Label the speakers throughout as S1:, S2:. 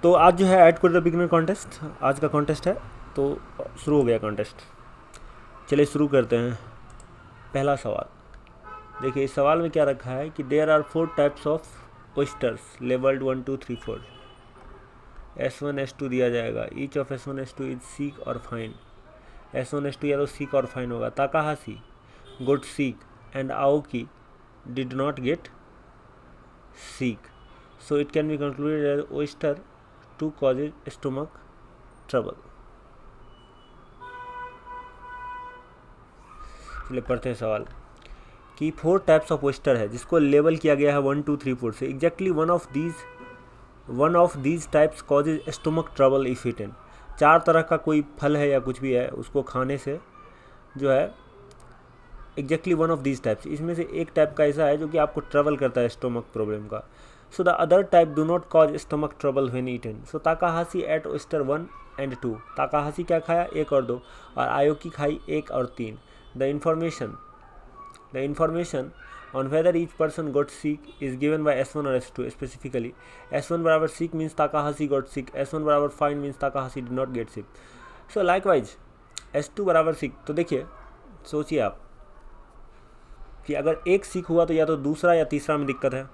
S1: तो आज जो है add code the beginner contest, आज का कॉन्टेस्ट है, तो शुरू हो गया कॉन्टेस्ट। चलिए शुरू करते हैं। पहला सवाल देखिए, इस सवाल में क्या रखा है कि there are 4 types of oysters labelled 1 2 3 4। S1 S2 दिया जाएगा। Each of S1 S2 is sick और फाइन। S1 S2 या तो सीक और फाइन होगा। Takahashi got sick and Aoki did not get sick, so it can be concluded as oyster 2 causes stomach trouble। चलिए पढ़ते हैं सवाल कि 4 टाइप्स ऑफ oyster है जिसको लेबल किया गया है 1 2 3 4 से। Exactly one of these types causes stomach trouble if eaten. 4 तरह का कोई फल है या कुछ भी है, उसको खाने से जो है exactly one of these types, इसमें से एक टाइप का ऐसा है जो कि आपको ट्रबल करता है स्टोमक प्रॉब्लम का। So the other type do not cause stomach trouble when eaten. So Takahashi ate oyster 1 and 2. Takahashi क्या खाया? 1 और 2, और आयोकी खाई 1 और 3. The information on whether each person got sick is given by S1 or S2 specifically. S1 बराबर sick means Takahashi got sick. S1 बराबर fine means Takahashi did not get sick. So likewise S2 बराबर sick। तो देखिए, सोचिए आप कि अगर एक सिक हुआ तो या तो दूसरा या तीसरा में दिक्कत है,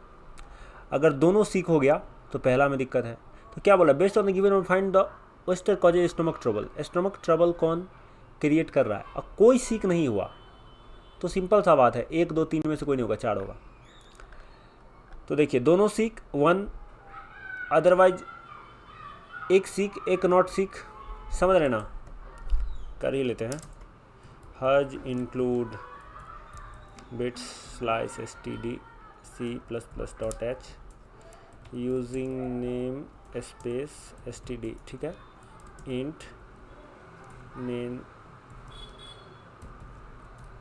S1: अगर दोनों सीक हो गया तो पहला में दिक्कत है। तो क्या बोला? Based on the given find the oyster causes stomach trouble. Stomach trouble कौन क्रिएट कर रहा है? और कोई सीक नहीं हुआ तो सिंपल सा बात है, 1 2 3 में से कोई नहीं होगा, 4 होगा। तो देखिए, दोनों सीक 1, अदरवाइज एक सीक एक नॉट सीक, समझ रहे ना? कर ही लेते हैं। हज include bits slice std C++.h using name space std, ठीक है। इंट नेम,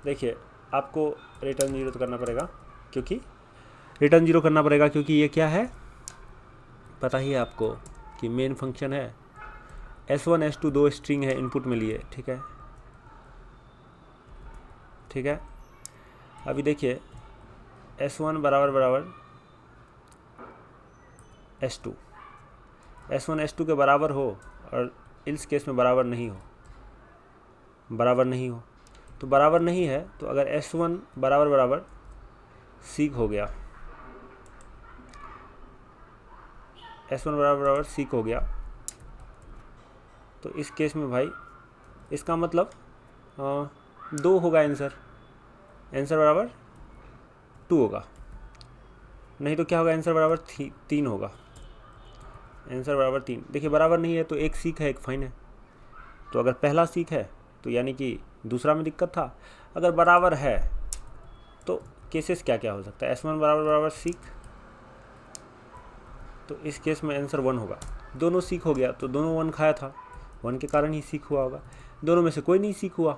S1: देखिए आपको रिटर्न 0 तो करना पड़ेगा, क्योंकि रिटर्न 0 करना पड़ेगा क्योंकि ये क्या है पता ही है आपको कि मेन फंक्शन है। S1 S2 दो स्ट्रिंग है इनपुट में लिए, ठीक है, ठीक है। अभी देखिए S1 बराबर S2, S1 S2 के बराबर हो और इस केस में बराबर नहीं हो, तो बराबर नहीं है। तो अगर S1 बराबर सीक हो गया, S1 बराबर सीक हो गया, तो इस केस में भाई इसका मतलब 2 होगा आंसर बराबर 2 होगा। नहीं तो क्या होगा? आंसर बराबर 3 होगा। आंसर बराबर 3। देखिए बराबर नहीं है तो एक सीक है एक फाइन है। तो अगर पहला सीक है तो यानी कि दूसरा में दिक्कत था। अगर बराबर है तो केसेस क्या क्या हो सकता है? S1 बराबर सीक, तो इस केस में आंसर 1 होगा। दोनों सीक हो गया तो दोनों 1 खाया था, 1 के कारण ही सीक हुआ होगा। दोनों में से कोई नहीं सीक हुआ,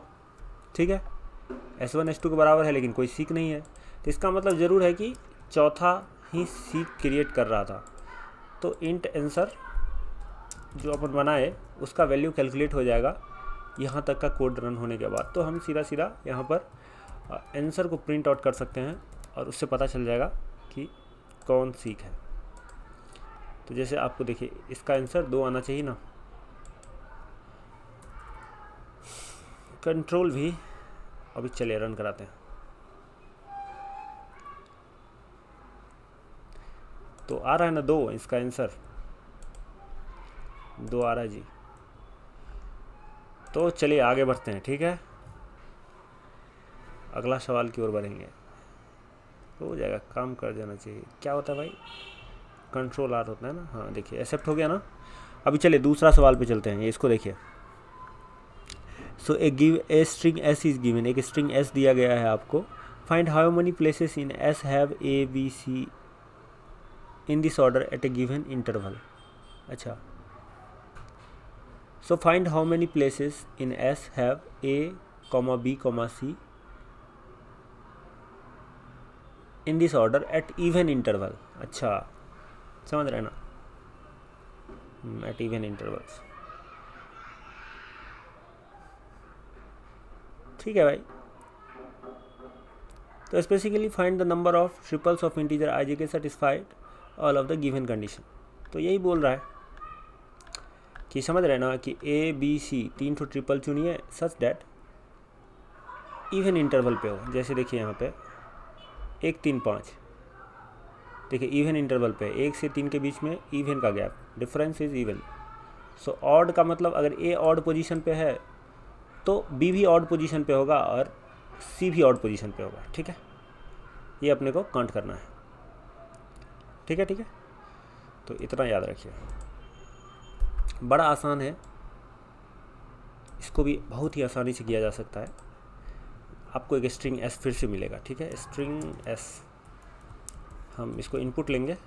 S1: ठीक है। S1 S2 के बराबर है लेकिन कोई सीक नहीं है, तो इसका मतलब ज़रूर है कि चौथा ही सीक क्रिएट कर रहा था। तो इंट आंसर जो अपन बनाए उसका वैल्यू कैलकुलेट हो जाएगा यहाँ तक का कोड रन होने के बाद। तो हम सीधा यहाँ पर आंसर को प्रिंट आउट कर सकते हैं और उससे पता चल जाएगा कि कौन सीक है। तो जैसे आपको देखिए इसका आंसर 2 आना चाहिए ना। कंट्रोल भी अभी चलिए रन कराते हैं। तो आ रहा है ना 2, इसका आंसर 2 आ रहा है जी। तो चलिए आगे बढ़ते हैं, ठीक है। अगला सवाल की ओर बढ़ेंगे। हो जाएगा, काम कर जाना चाहिए। क्या होता है भाई? कंट्रोल आर होता है ना। हाँ देखिए एक्सेप्ट हो गया ना। अभी चलिए दूसरा सवाल पे चलते हैं। इसको देखिए। So a string S is given, एक स्ट्रिंग S दिया गया है आपको। Find how many places in S have A B C in this order at a given interval. अच्छा, so find how many places in S have A, B, C in this order at even interval. अच्छा समझ रहे ना, eight even intervals, ठीक है भाई। तो specifically find the number of triples of integer I J के satisfied all of the given condition. तो यही बोल रहा है कि समझ रहे ना कि ए बी सी 3 ठो ट्रिपल चुनिए सच डैट इवन इंटरवल पे हो। जैसे देखिए यहाँ पे 1 3 5, देखिए इवन इंटरवल पे 1 से 3 के बीच में इवन का gap, difference is even. So odd का मतलब अगर ए ऑड पोजीशन पे है तो बी भी ऑड पोजीशन पे होगा और सी भी ऑड पोजीशन पे होगा। ठीक है, ये अपने को काउंट करना है। ठीक है, ठीक है, तो इतना याद रखिए, बड़ा आसान है, इसको भी बहुत ही आसानी से किया जा सकता है। आपको एक स्ट्रिंग एस फिर से मिलेगा। ठीक है, स्ट्रिंग एस, हम इसको इनपुट लेंगे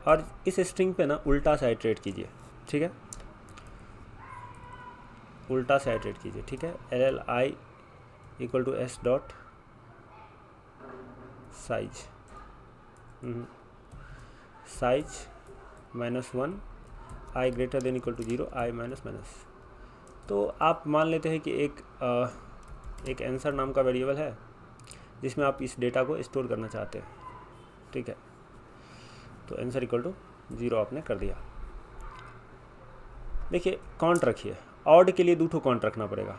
S1: और इस स्ट्रिंग पे ना उल्टा सा इटरेट कीजिए। ठीक है, उल्टा सा इटरेट कीजिए। ठीक है, L L I equal to S dot size, size -1 I greater than equal to 0 I minus minus. तो आप मान लेते हैं कि एक आंसर नाम का वेरिएबल है जिसमें आप इस डेटा को स्टोर करना चाहते हैं। ठीक है, तो आंसर इक्वल टू 0 आपने कर दिया। देखिए काउंट रखिए, ऑड के लिए 2 ठो काउंट रखना पड़ेगा,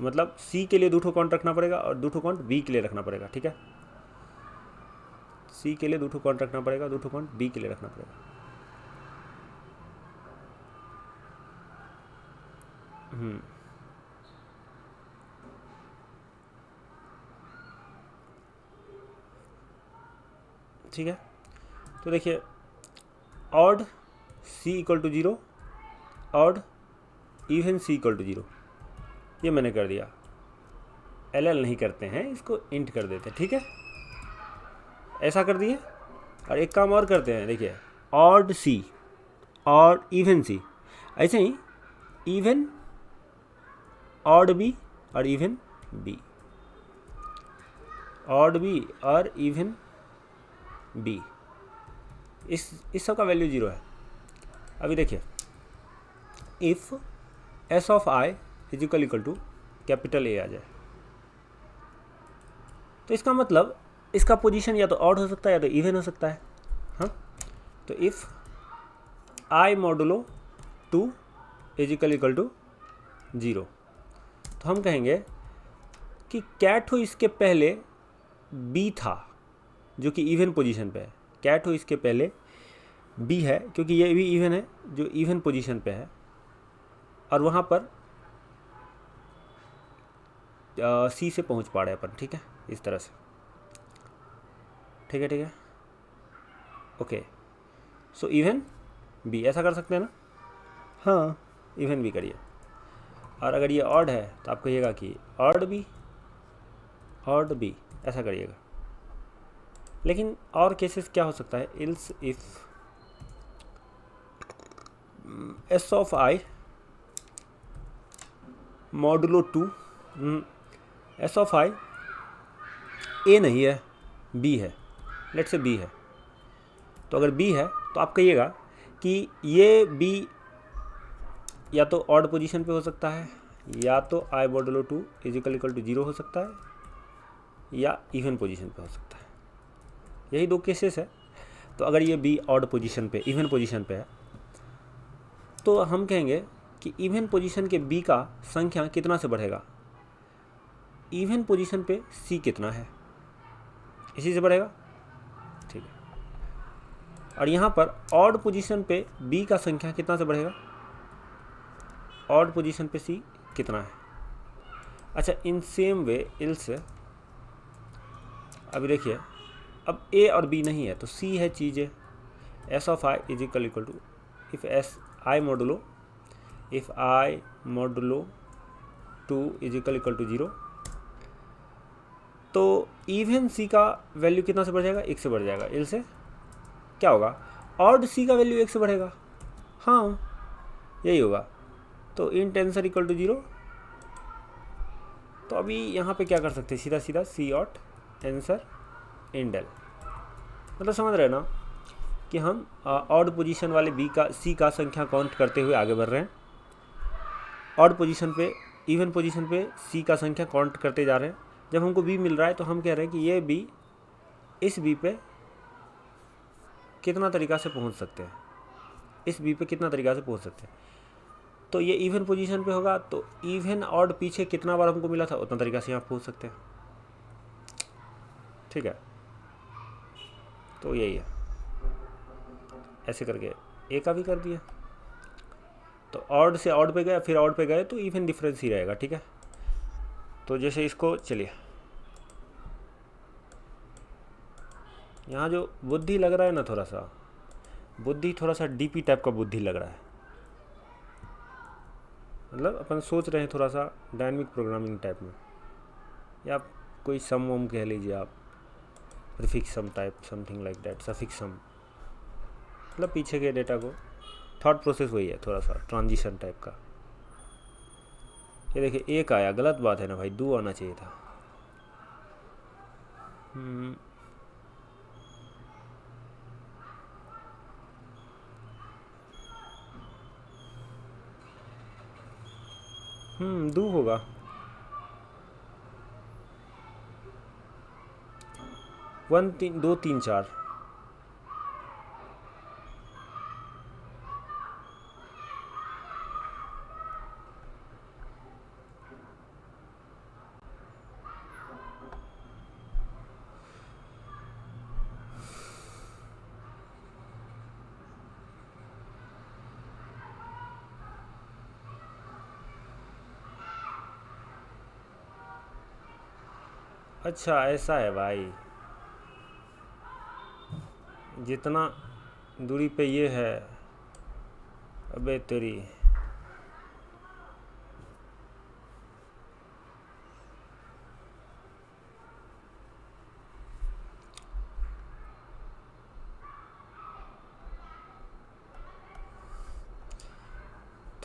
S1: मतलब सी के लिए 2 ठो काउंट रखना पड़ेगा और 2 ठो काउंट बी के लिए रखना पड़ेगा। ठीक है, सी के लिए 2 ठो काउंट रखना पड़ेगा, 2 ठो काउंट बी के लिए रखना पड़ेगा। ठीक है, तो देखिए odd C equal to 0, odd even C equal to 0, ये मैंने कर दिया। एल एल नहीं करते हैं, इसको इंट कर देते हैं। ठीक है, ऐसा कर दिए। और एक काम और करते हैं, देखिए ऑड सी और इवन सी, ऐसे ही इवन ऑड बी और इवन बी, ऑड बी और इवन बी, इस सब का वैल्यू 0 है। अभी देखिए if S of I is equal to capital A आ जाए, तो इसका मतलब इसका पोजीशन या तो ऑड हो सकता है या तो इवन हो सकता है। हाँ, तो if I modulo 2 is equal to 0, तो हम कहेंगे कि कैट हो इसके पहले बी था जो कि इवन पोजीशन पे है, कैट हो इसके पहले बी है क्योंकि ये भी इवन है जो इवन पोजीशन पे है, और वहाँ पर सी से पहुँच पा रहे हैं अपन। ठीक है, इस तरह से। ठीक है, ठीक है, ओके। सो इवन बी ऐसा कर सकते हैं ना। हाँ, इवन बी करिए। और अगर ये ऑड है तो आप कहिएगा कि ऑड बी ऐसा करिएगा। लेकिन और केसेस क्या हो सकता है, else if S of I modulo 2, S of I A नहीं है, बी है, लेट्स से बी है। तो अगर बी है तो आप कहिएगा कि ये बी या तो ऑड पोजीशन पे हो सकता है, या तो आई मॉडुलो 2 इज इक्वल टू 0 हो सकता है, या इवन पोजीशन पे हो सकता है। यही 2 केसेस है। तो अगर ये बी ऑड पोजीशन पे, इवन पोजीशन पे है, तो हम कहेंगे कि इवन पोजीशन के बी का संख्या कितना से बढ़ेगा, इवन पोजीशन पे सी कितना है, इसी से बढ़ेगा। ठीक है, और यहाँ पर ऑड पोजीशन पे बी का संख्या कितना से बढ़ेगा, ऑड पोजीशन पे सी कितना है। अच्छा, इन सेम वे इल्स, अभी देखिए अब ए और बी नहीं है तो सी है चीज़ है, S of I is equal to if S I modulo, if I modulo 2 is equal to 0, तो इवन सी का वैल्यू कितना से बढ़ जाएगा, 1 से बढ़ जाएगा। इल से क्या होगा, ऑड सी का वैल्यू 1 से बढ़ेगा। हाँ, यही होगा। तो इंट आंसर इक्वल टू 0। तो अभी यहाँ पे क्या कर सकते हैं, सीधा सीधा सी ऑट आंसर इन डेल, मतलब समझ रहे हैं ना कि हम ऑड पोजीशन वाले बी का सी का संख्या काउंट करते हुए आगे बढ़ रहे हैं, ऑड पोजीशन पे इवन पोजीशन पे सी का संख्या काउंट करते जा रहे हैं। जब हमको बी मिल रहा है तो हम कह रहे हैं कि ये बी इस बी पे कितना तरीका से पहुंच सकते हैं, इस बी पे कितना तरीका से पहुंच सकते हैं। तो ये इवन पोजीशन पे होगा, तो इवन ऑड पीछे कितना बार हमको मिला था उतना तरीका से यहाँ पहुंच सकते हैं। ठीक है, तो यही है, ऐसे करके ए का भी कर दिया। तो ऑड से ऑड पे गए, फिर ऑड पे गए तो इवन डिफरेंस ही रहेगा। ठीक है, तो जैसे इसको चलिए, यहाँ जो बुद्धि लग रहा है ना, थोड़ा सा बुद्धि, थोड़ा सा डीपी टाइप का बुद्धि लग रहा है। मतलब अपन सोच रहे हैं थोड़ा सा डायनेमिक प्रोग्रामिंग टाइप में, या कोई सम वम कह लीजिए आप, prefix sum type, something like that, suffix sum. मतलब पीछे के डेटा को थॉट प्रोसेस वही है, थोड़ा सा ट्रांजिशन टाइप का। ये देखिए एक आया, गलत बात है ना भाई, 2 आना चाहिए था। दो होगा। वन 3 2 3 4। अच्छा ऐसा है भाई, जितना दूरी पे ये है, अबे तेरी,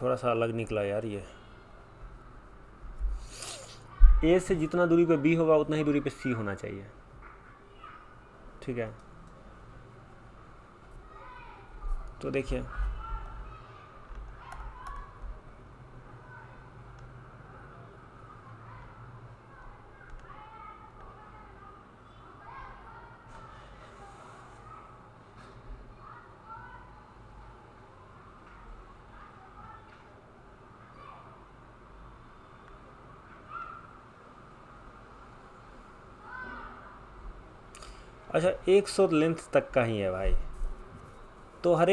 S1: थोड़ा सा अलग निकला यार ये। ए से जितना दूरी पे बी होगा उतना ही दूरी पे सी होना चाहिए। ठीक है, तो देखिए अच्छा 100 लेंथ तक का ही है भाई, तो हर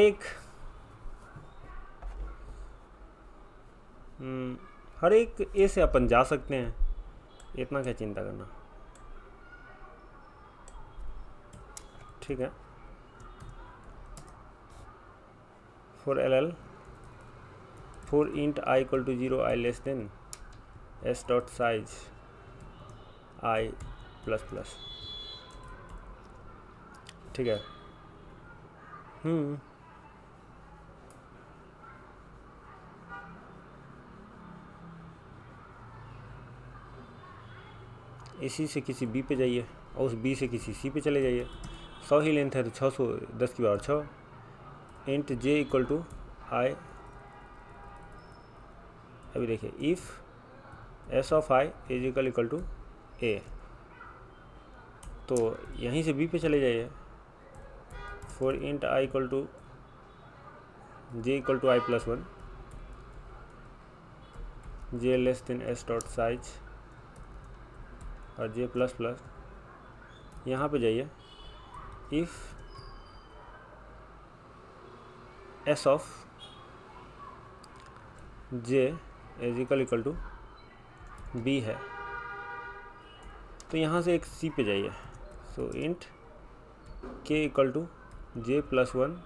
S1: एक ए से अपन जा सकते हैं, इतना क्या चिंता करना। ठीक है, for L for int I equal to 0 I less than S dot size I plus plus. ठीक है, इसी से किसी बी पे जाइए और उस बी से किसी सी पे चले जाइए। 100 ही लेंथ है तो 600 10 की power 6 int J equal to I. अभी देखिए if S of I is equal to A, तो यहीं से बी पे चले जाइए। For int I equal to J equal to I plus 1 J less than S dot size और J plus plus, यहाँ पे जाइए if S of J is equal to B है, तो यहाँ से एक सी पे जाइए। सो इंट के equal to J plus 1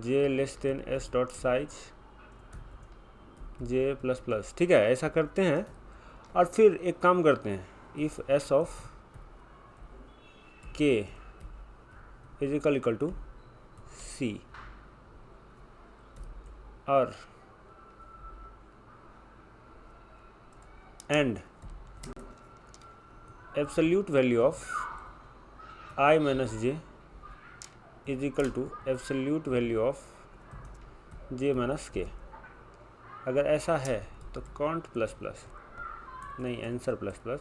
S1: J less than S dot size J plus plus. ठीक है, ऐसा करते हैं और फिर एक काम करते हैं, if S of K is equal to C और and absolute value of I minus J is equal to absolute value of J minus K. अगर ऐसा है तो काउंट प्लस प्लस, नहीं आंसर प्लस प्लस।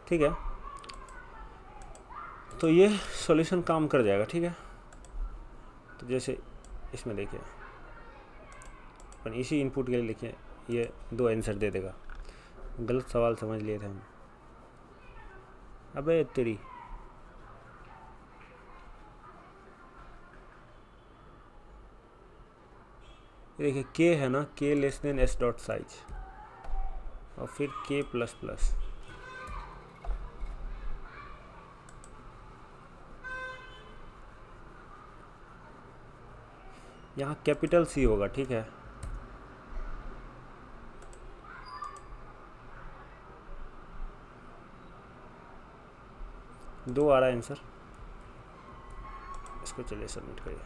S1: ठीक है, तो ये सॉल्यूशन काम कर जाएगा। ठीक है, तो जैसे इसमें देखिए अपन इसी इनपुट के लिए लिखें, ये 2 आंसर दे देगा। गलत सवाल समझ लिए थे हम। अबे तेरी, देखिए k है ना, k less than s dot size और फिर k प्लस प्लस। यहाँ कैपिटल C होगा, ठीक है। दो आ रहा है आंसर, इसको चलिए सबमिट करिए।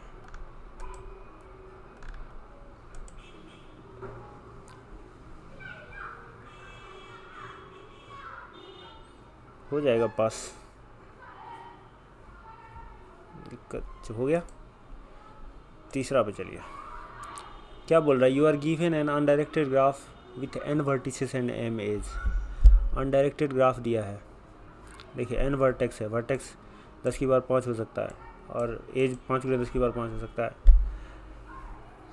S1: हो जाएगा पास, दिक्कत हो गया। तीसरा पे चलिए, क्या बोल रहा है? You are given an undirected graph with n vertices and m edge. Undirected graph दिया है, देखिए n वर्टेक्स है, वर्टेक्स 10 की पावर 5 हो सकता है और एज 5 × 10 की पावर 5 हो सकता है।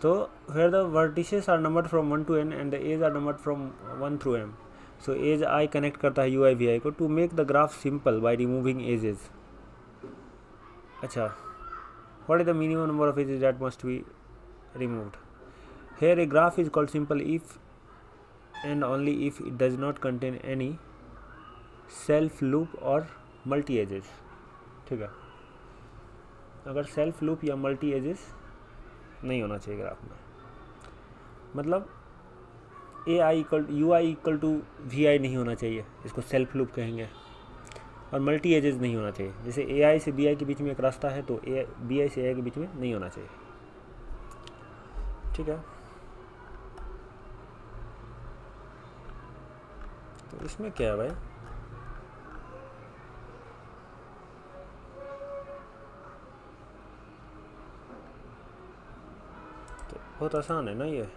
S1: तो where the vertices are numbered from 1 to n and the edges are numbered from 1 through m, so edge I connect करता है ui vi को to make the graph simple by removing edges। अच्छा, what is the minimum number of edges that must be removed? Here a graph is called simple if and only if it does not contain any self loop or multi edges। ठीक है, अगर self loop या multi edges नहीं होना चाहिए graph में, मतलब U I equal to V I नहीं होना चाहिए, इसको सेल्फ लूप कहेंगे। और मल्टी एजेस नहीं होना चाहिए, जैसे ए आई से बी आई के बीच में एक रास्ता है तो बी आई से ए आई के बीच में नहीं होना चाहिए, ठीक है। तो इसमें क्या है भाई, तो बहुत आसान है ना ये।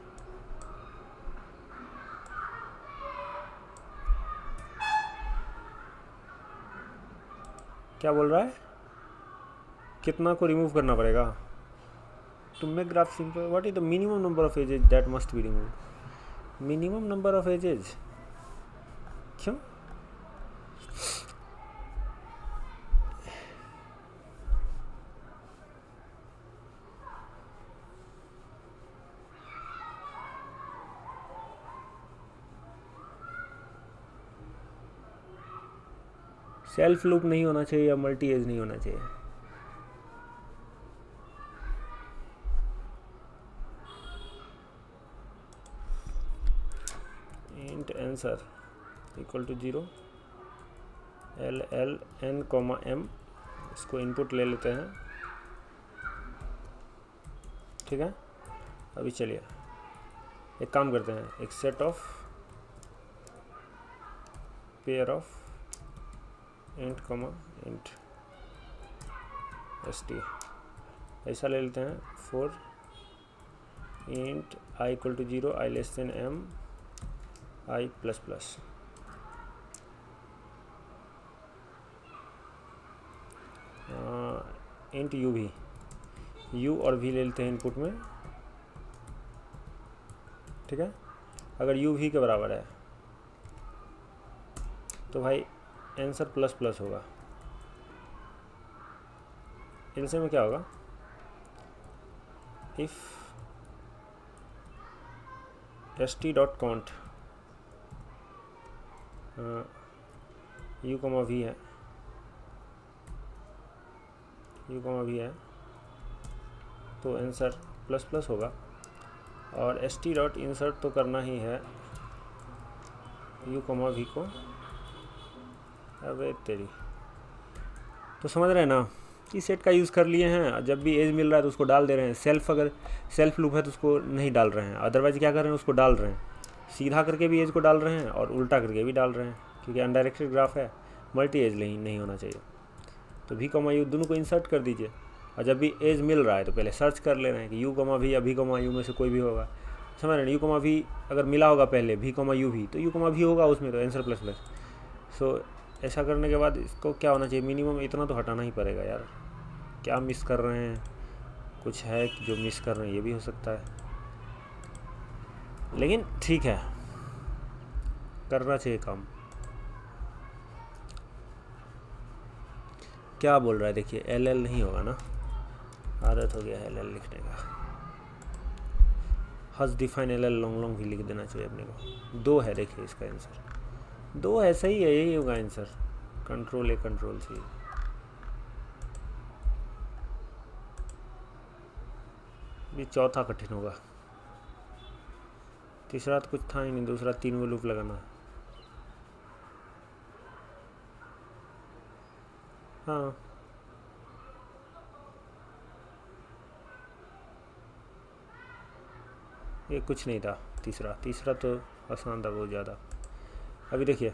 S1: क्या बोल रहा है, कितना को रिमूव करना पड़ेगा? To make graph simple what is the minimum number of edges that must be removed. Minimum number of edges क्यों? सेल्फ लूप नहीं होना चाहिए या मल्टी एज नहीं होना चाहिए। Int answer equal to 0 l l n m, इसको input ले लेते हैं, ठीक है। अभी चलिए एक काम करते हैं, एक set of pair of int int st ऐसा ले लेते हैं। For int i equal to 0 i less than m i plus plus. Int u भी, u और v ले लेते हैं इनपुट में, ठीक है। अगर u v के बराबर है तो भाई आंसर प्लस प्लस होगा। इनसे में क्या होगा, if st dot count u कमा v है, u कमा v है तो आंसर प्लस प्लस होगा। और st डॉट इंसर्ट तो करना ही है u कमा v को। अबे तेरी, तो समझ रहे हैं ना, इस सेट का यूज़ कर लिए हैं। जब भी एज मिल रहा है तो उसको डाल दे रहे हैं। सेल्फ अगर सेल्फ लूप है तो उसको नहीं डाल रहे हैं, अदरवाइज क्या कर रहे हैं, उसको डाल रहे हैं। सीधा करके भी एज को डाल रहे हैं और उल्टा करके भी डाल रहे हैं, क्योंकि अनडायरेक्टेड ग्राफ है, मल्टी एज नहीं होना चाहिए। तो v कमा u दोनों को इंसर्ट कर दीजिए, और जब भी एज मिल रहा है तो पहले सर्च कर ले रहे हैं कि u कमा v या v कमा u में से कोई भी होगा। समझ रहे हैं, u कमा v अगर मिला होगा पहले v कमा u भी, तो u कमा v होगा उसमें, तो आंसर प्लस प्लस। सो ऐसा करने के बाद इसको क्या होना चाहिए, मिनिमम इतना तो हटाना ही पड़ेगा यार, क्या मिस कर रहे हैं। कुछ है जो मिस कर रहे हैं, ये भी हो सकता है, लेकिन ठीक है, करना चाहिए काम। क्या बोल रहा है देखिए, एल एल नहीं होगा ना, आदत हो गया है एल एल लिखने का। हज define L L long long भी लिख देना चाहिए अपने को। 2 है देखिए इसका आंसर, 2 है, सही है, यही होगा answer. Control A control C. ये चौथा कठिन होगा, तीसरा तो कुछ था ही नहीं, दूसरा 3 को लूप लगाना है। हाँ ये कुछ नहीं था, तीसरा तो आसान था बहुत ज़्यादा। अभी देखिए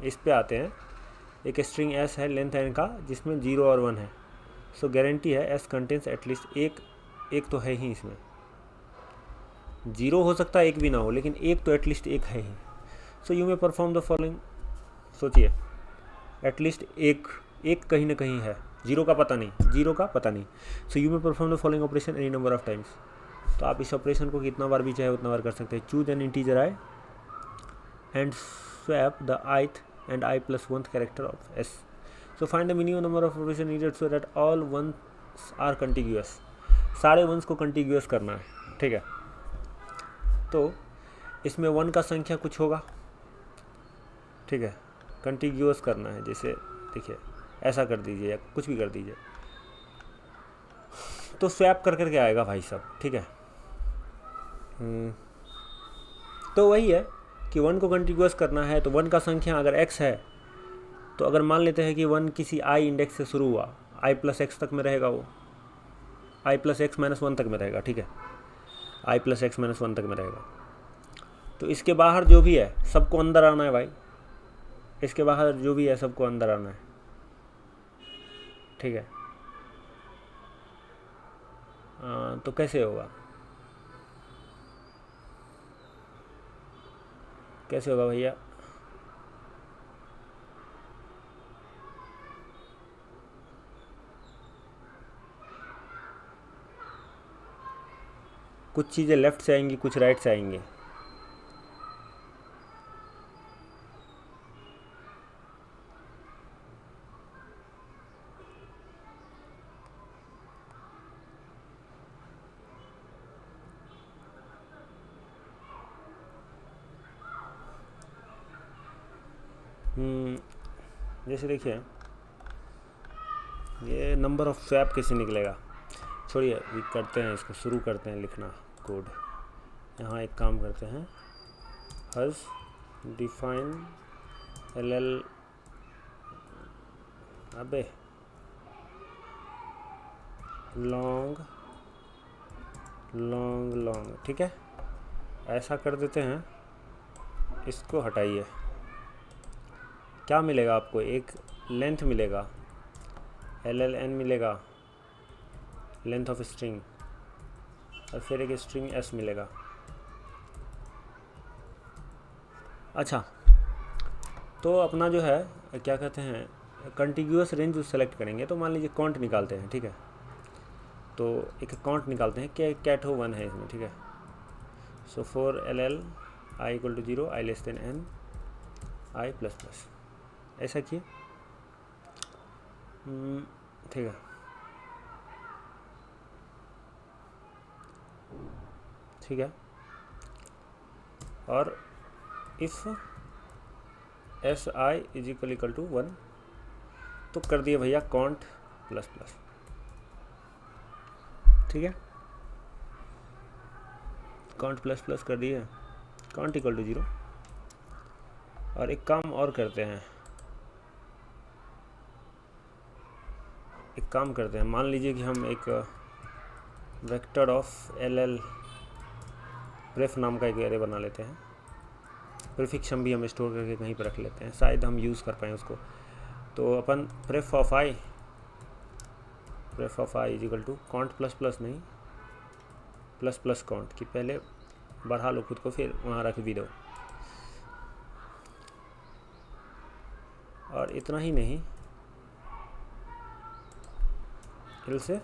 S1: इस पे आते हैं। एक स्ट्रिंग एस है लेंथ एन का, जिसमें 0 और 1 है। सो गारंटी है एस कंटेंस एटलीस्ट एक तो है ही इसमें। 0 हो सकता है, 1 भी ना हो, लेकिन एक तो एटलीस्ट एक है ही। सो यू में परफॉर्म द फॉलोइंग। सोचिए, एटलीस्ट एक कहीं ना कहीं है, 0 का पता नहीं। सो यू में perform the following operation any number of times. तो आप इस ऑपरेशन को कितना बार भी चाहे उतना बार कर सकते हैं। Choose an integer I and swap the ith and I plus 1th character of S. So find the minimum number of operation needed so that all ones are contiguous. सारे वंस को कंटिग्यूस करना है, ठीक है। तो इसमें 1 का संख्या कुछ होगा, ठीक है, कंटिग्यूस करना है। जैसे देखिए ऐसा कर दीजिए या कुछ भी कर दीजिए, तो स्वैप कर करके आएगा भाई साहब, ठीक है। तो वही है कि 1 को कंटिग्यूस करना है, तो 1 का संख्या अगर x है, तो अगर मान लेते हैं कि 1 किसी i इंडेक्स से शुरू हुआ, i प्लस एक्स तक में रहेगा, वो i प्लस एक्स माइनस 1 तक में रहेगा, ठीक है, i प्लस एक्स माइनस 1 तक में रहेगा। तो इसके बाहर जो भी है सबको अंदर आना है भाई, इसके बाहर जो भी है सबको अंदर आना है, ठीक है। तो कैसे होगा, कैसे होगा भैया? कुछ चीज़ें लेफ़्ट से आएंगी, कुछ राइट से आएंगी। जैसे देखिए ये नंबर ऑफ स्वैप कैसे निकलेगा, छोड़िए, अभी करते हैं इसको, शुरू करते हैं लिखना कोड। यहाँ एक काम करते हैं, हज डिफाइन एल एल, अबे लॉन्ग लॉन्ग लॉन्ग, ठीक है, ऐसा कर देते हैं। इसको हटाइए, क्या मिलेगा आपको, एक लेंथ मिलेगा एल एल एन मिलेगा, लेंथ ऑफ स्ट्रिंग, और फिर एक स्ट्रिंग एस मिलेगा। अच्छा, तो अपना जो है क्या कहते हैं, कंटिग्यूस रेंज सेलेक्ट करेंगे। तो मान लीजिए काउंट निकालते हैं, ठीक है, तो एक काउंट निकालते हैं कि कैट हो 1 है इसमें, ठीक है। So for L L I equal to 0, I less than N, I plus plus, ऐसा किए, ठीक है, ठीक है। और if S I is equal to 1, तो कर दिए भैया काउंट प्लस प्लस, ठीक है, काउंट प्लस प्लस कर दिए, काउंट इक्वल टू 0। और एक काम और करते हैं, मान लीजिए कि हम एक वेक्टर ऑफ एल एल प्रेफ नाम का एक एरे बना लेते हैं। प्रीफिक्स हम भी हम स्टोर करके कहीं पर रख लेते हैं, शायद हम यूज़ कर पाएँ उसको। तो अपन pref of I is equal to count plus plus नहीं, प्लस प्लस काउंट, कि पहले बढ़ा लो खुद को फिर वहाँ रख भी दो। और इतना ही नहीं, इल से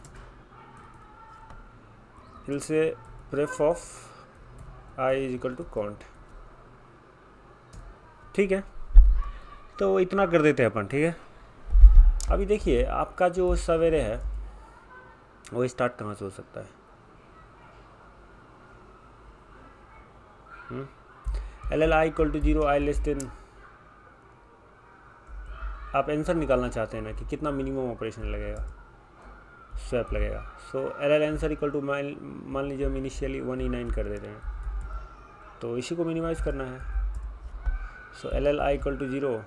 S1: विल से pref of I is equal to count. ठीक है, तो इतना कर देते हैं अपन। ठीक है, अभी देखिए आपका जो सवेरे है वो स्टार्ट कहाँ से हो सकता है। L L I equal to 0, I less than, आप आंसर निकालना चाहते हैं ना कि कितना मिनिमम ऑपरेशन लगेगा, स्वैप लगेगा। So L L answer equal to, मान लीजिए हम इनिशियली 1E9 कर देते हैं, तो इसी को मिनिमाइज करना है। So L L I equal to 0,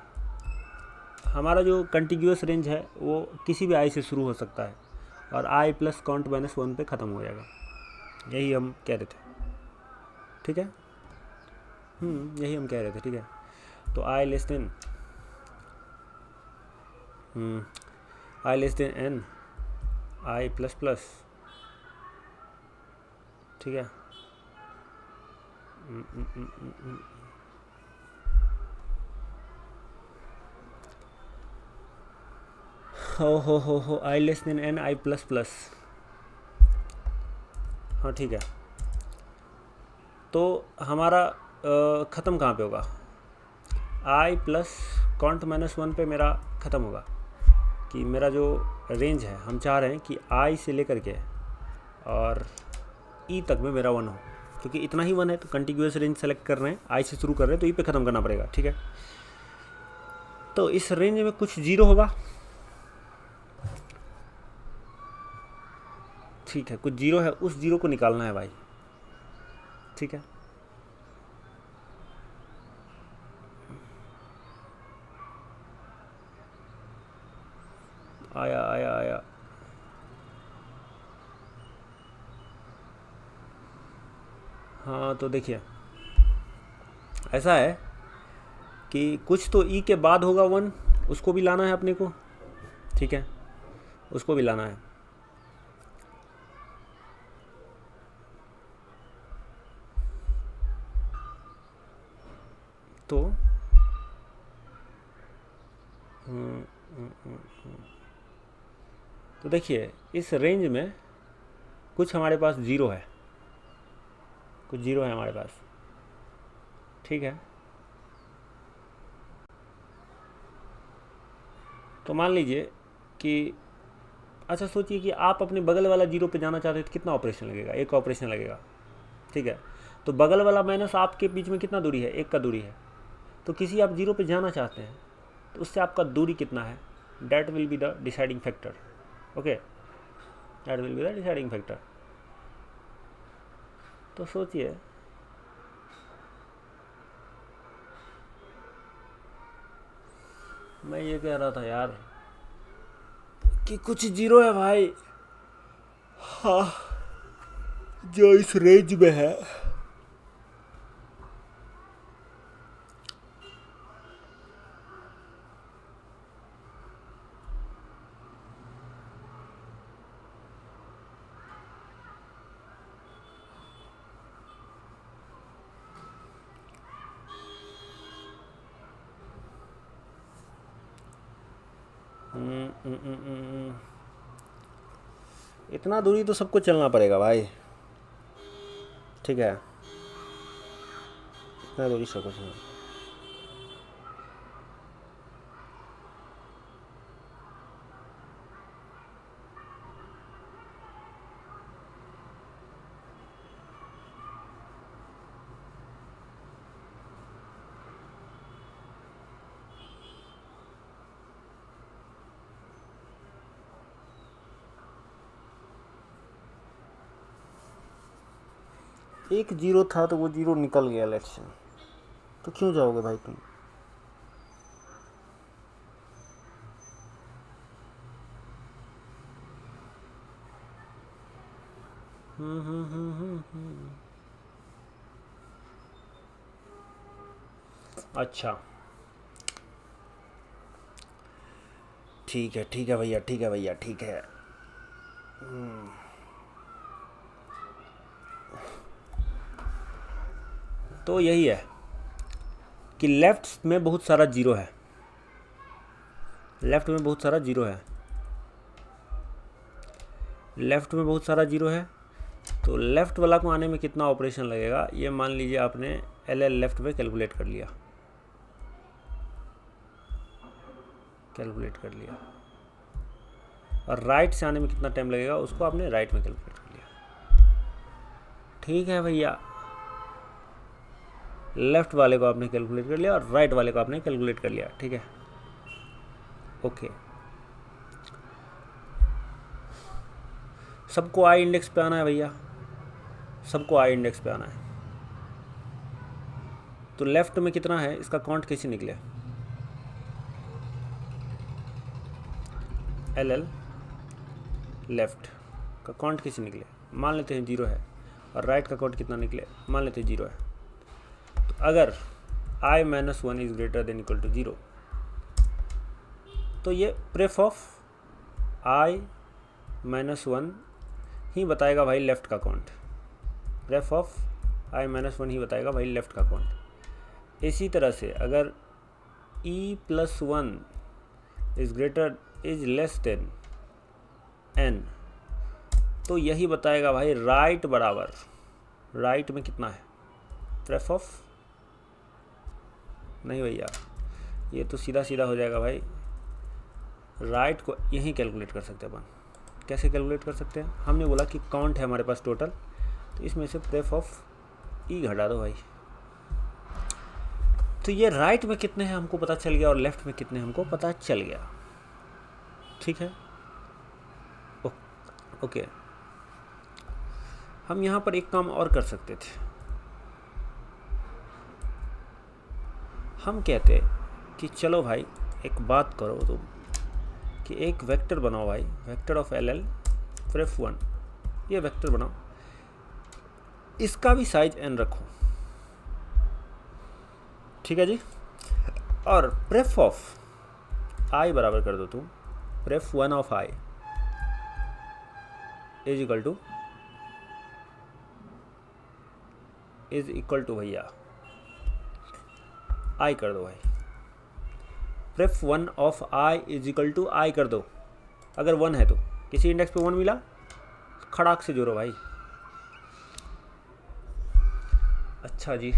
S1: हमारा जो कंटिग्यूस रेंज है वो किसी भी आई से शुरू हो सकता है और आई प्लस काउंट माइनस 1 पे ख़त्म हो जाएगा। यही हम कह रहे थे। ठीक है, यही हम कह रहे थे। ठीक है, तो आई less than N, I plus plus. ठीक है, हो आई less than N, I plus plus. हाँ ठीक है, तो हमारा ख़त्म कहाँ पे होगा, आई प्लस काउंट माइनस 1 पे मेरा ख़त्म होगा। कि मेरा जो रेंज है, हम चाह रहे हैं कि आई से लेकर के और ई तक में मेरा 1 हो, क्योंकि इतना ही 1 है तो कंटिग्यूस रेंज सेलेक्ट कर रहे हैं, आई से शुरू कर रहे हैं तो ई पे ख़त्म करना पड़ेगा। ठीक है, तो इस रेंज में कुछ 0 होगा। ठीक है, कुछ 0 है, उस 0 को निकालना है भाई। ठीक है, आया आया आया, हाँ तो देखिए ऐसा है कि कुछ तो ई के बाद होगा 1, उसको भी लाना है अपने को। ठीक है, उसको भी लाना है। तो तो देखिए इस रेंज में कुछ हमारे पास 0 है, कुछ 0 है हमारे पास। ठीक है, तो मान लीजिए कि, अच्छा सोचिए कि आप अपने बगल वाला 0 पे जाना चाहते हैं तो कितना ऑपरेशन लगेगा, 1 ऑपरेशन लगेगा। ठीक है, तो बगल वाला माइनस आपके बीच में कितना दूरी है, 1 का दूरी है। तो किसी आप 0 पे जाना चाहते हैं तो उससे आपका दूरी कितना है, that will be the deciding factor. Okay, that will be the deciding factor. तो सोचिए मैं ये कह रहा था यार कि कुछ 0 है भाई, हाँ, जो इस रेंज में है। इतना दूरी तो सबको चलना पड़ेगा भाई। ठीक है, इतना दूरी सबको चलना। एक 0 था तो वो 0 निकल गया लेट्स से, तो क्यों जाओगे भाई तुम। अच्छा ठीक है भैया, ठीक है भैया, ठीक है। तो यही है कि लेफ्ट में बहुत सारा 0 है, लेफ्ट में बहुत सारा 0 है, लेफ्ट में बहुत सारा 0 है। तो लेफ़्ट वाला को आने में कितना ऑपरेशन लगेगा, ये मान लीजिए आपने एल लेफ़्ट में कैलकुलेट कर लिया, और राइट से आने में कितना टाइम लगेगा उसको आपने राइट में कैलकुलेट कर लिया। ठीक है भैया, लेफ़्ट वाले को आपने कैलकुलेट कर लिया और राइट वाले को आपने कैलकुलेट कर लिया। ठीक है, ओके। सबको आई इंडेक्स पे आना है भैया, सबको आई इंडेक्स पे आना है। तो लेफ़्ट में कितना है इसका काउंट कैसे निकले, एल लेफ़्ट का काउंट कैसे निकले, मान लेते हैं 0 है, और राइट का काउंट कितना निकले, मान लेते हैं 0 है। तो अगर i - 1 is greater than equal to 0, तो ये प्रेफ ऑफ i - 1 ही बताएगा भाई लेफ़्ट का काउंट, प्रेफ ऑफ i - 1 ही बताएगा भाई लेफ़्ट का काउंट। इसी तरह से अगर e + 1 is less than n, तो यही बताएगा भाई राइट बराबर, राइट में कितना है, प्रेफ ऑफ, नहीं भैया ये तो सीधा सीधा हो जाएगा भाई, राइट को यहीं कैलकुलेट कर सकते हैं अपन। कैसे कैलकुलेट कर सकते हैं, हमने बोला कि काउंट है हमारे पास टोटल, तो इसमें से प्रेफ ऑफ ई घटा दो भाई। तो ये राइट में कितने हैं हमको पता चल गया और लेफ़्ट में कितने हमको पता चल गया। ठीक है, ओके। हम यहाँ पर एक काम और कर सकते थे, हम कहते कि चलो भाई एक बात करो तुम, कि एक वेक्टर बनाओ भाई, वेक्टर ऑफ एल प्रेफ 1, ये वेक्टर बनाओ, इसका भी साइज n रखो। ठीक है जी, और प्रेफ ऑफ i बराबर कर दो तुम, pref 1 of i is equal to भैया i कर दो भाई, pref 1 of i is equal to i कर दो। अगर 1 है तो किसी इंडेक्स पे 1 मिला, खड़ाक से जोड़ो भाई। अच्छा जी,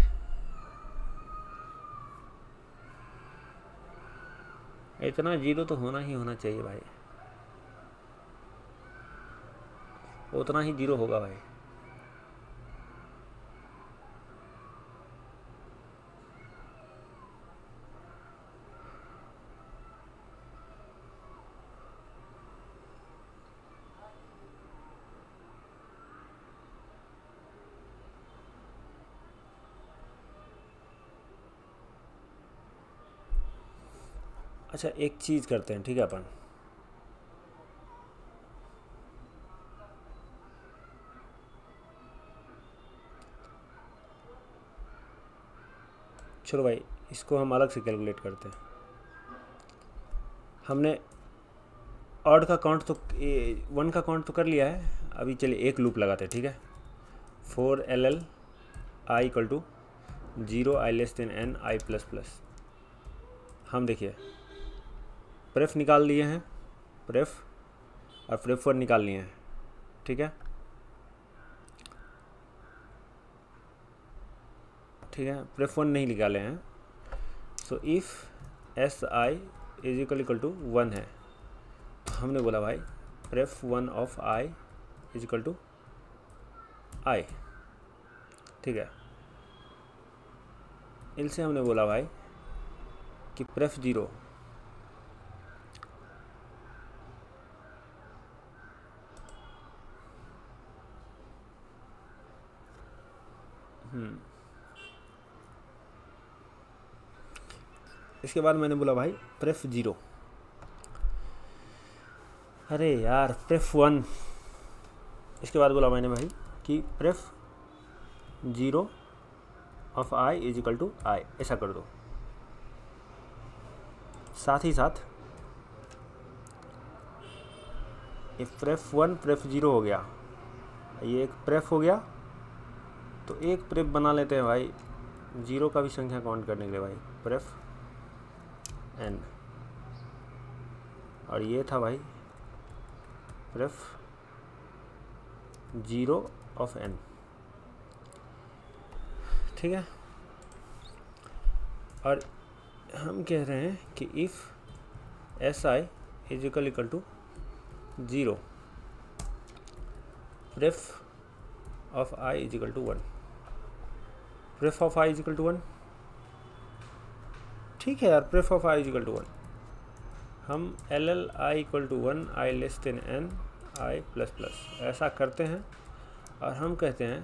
S1: इतना 0 तो होना ही होना चाहिए भाई, उतना ही 0 होगा भाई। अच्छा एक चीज़ करते हैं, ठीक है अपन, चलो भाई इसको हम अलग से कैलकुलेट करते हैं। हमने ऑड का काउंट तो 1 का काउंट तो कर लिया है, अभी चलिए एक लूप लगाते हैं। ठीक है, 4 i equal to 0 i less than n i plus plus. हम देखिए प्रेफ निकाल लिए हैं, प्रेफ और प्रेफ 1 निकाल लिए हैं। ठीक है, ठीक है, प्रेफ 1 नहीं निकाले हैं। So if S I is equal to 1 है, तो हमने बोला भाई pref 1 of I is equal to I. ठीक है, इनसे हमने बोला भाई कि प्रेफ 0 इसके बाद मैंने बोला भाई प्रेफ 0, अरे यार प्रेफ 1, इसके बाद बोला मैंने भाई कि pref 0 of i is equal to I, ऐसा कर दो। साथ ही साथ ये प्रेफ 1 प्रेफ 0 हो गया, ये एक प्रेफ हो गया, तो एक प्रेफ बना लेते हैं भाई 0 का भी संख्या काउंट करने के लिए भाई, प्रेफ n, और ये था भाई प्रेफ 0 ऑफ n, ठीक है। और हम कह रहे हैं कि if S I is equal to 0, pref of I is equal to 1, pref of I is equal to 1, ठीक है यार, pref of I is equal to 1। हम L L I equal to 1, I less than N, I plus plus ऐसा करते हैं और हम कहते हैं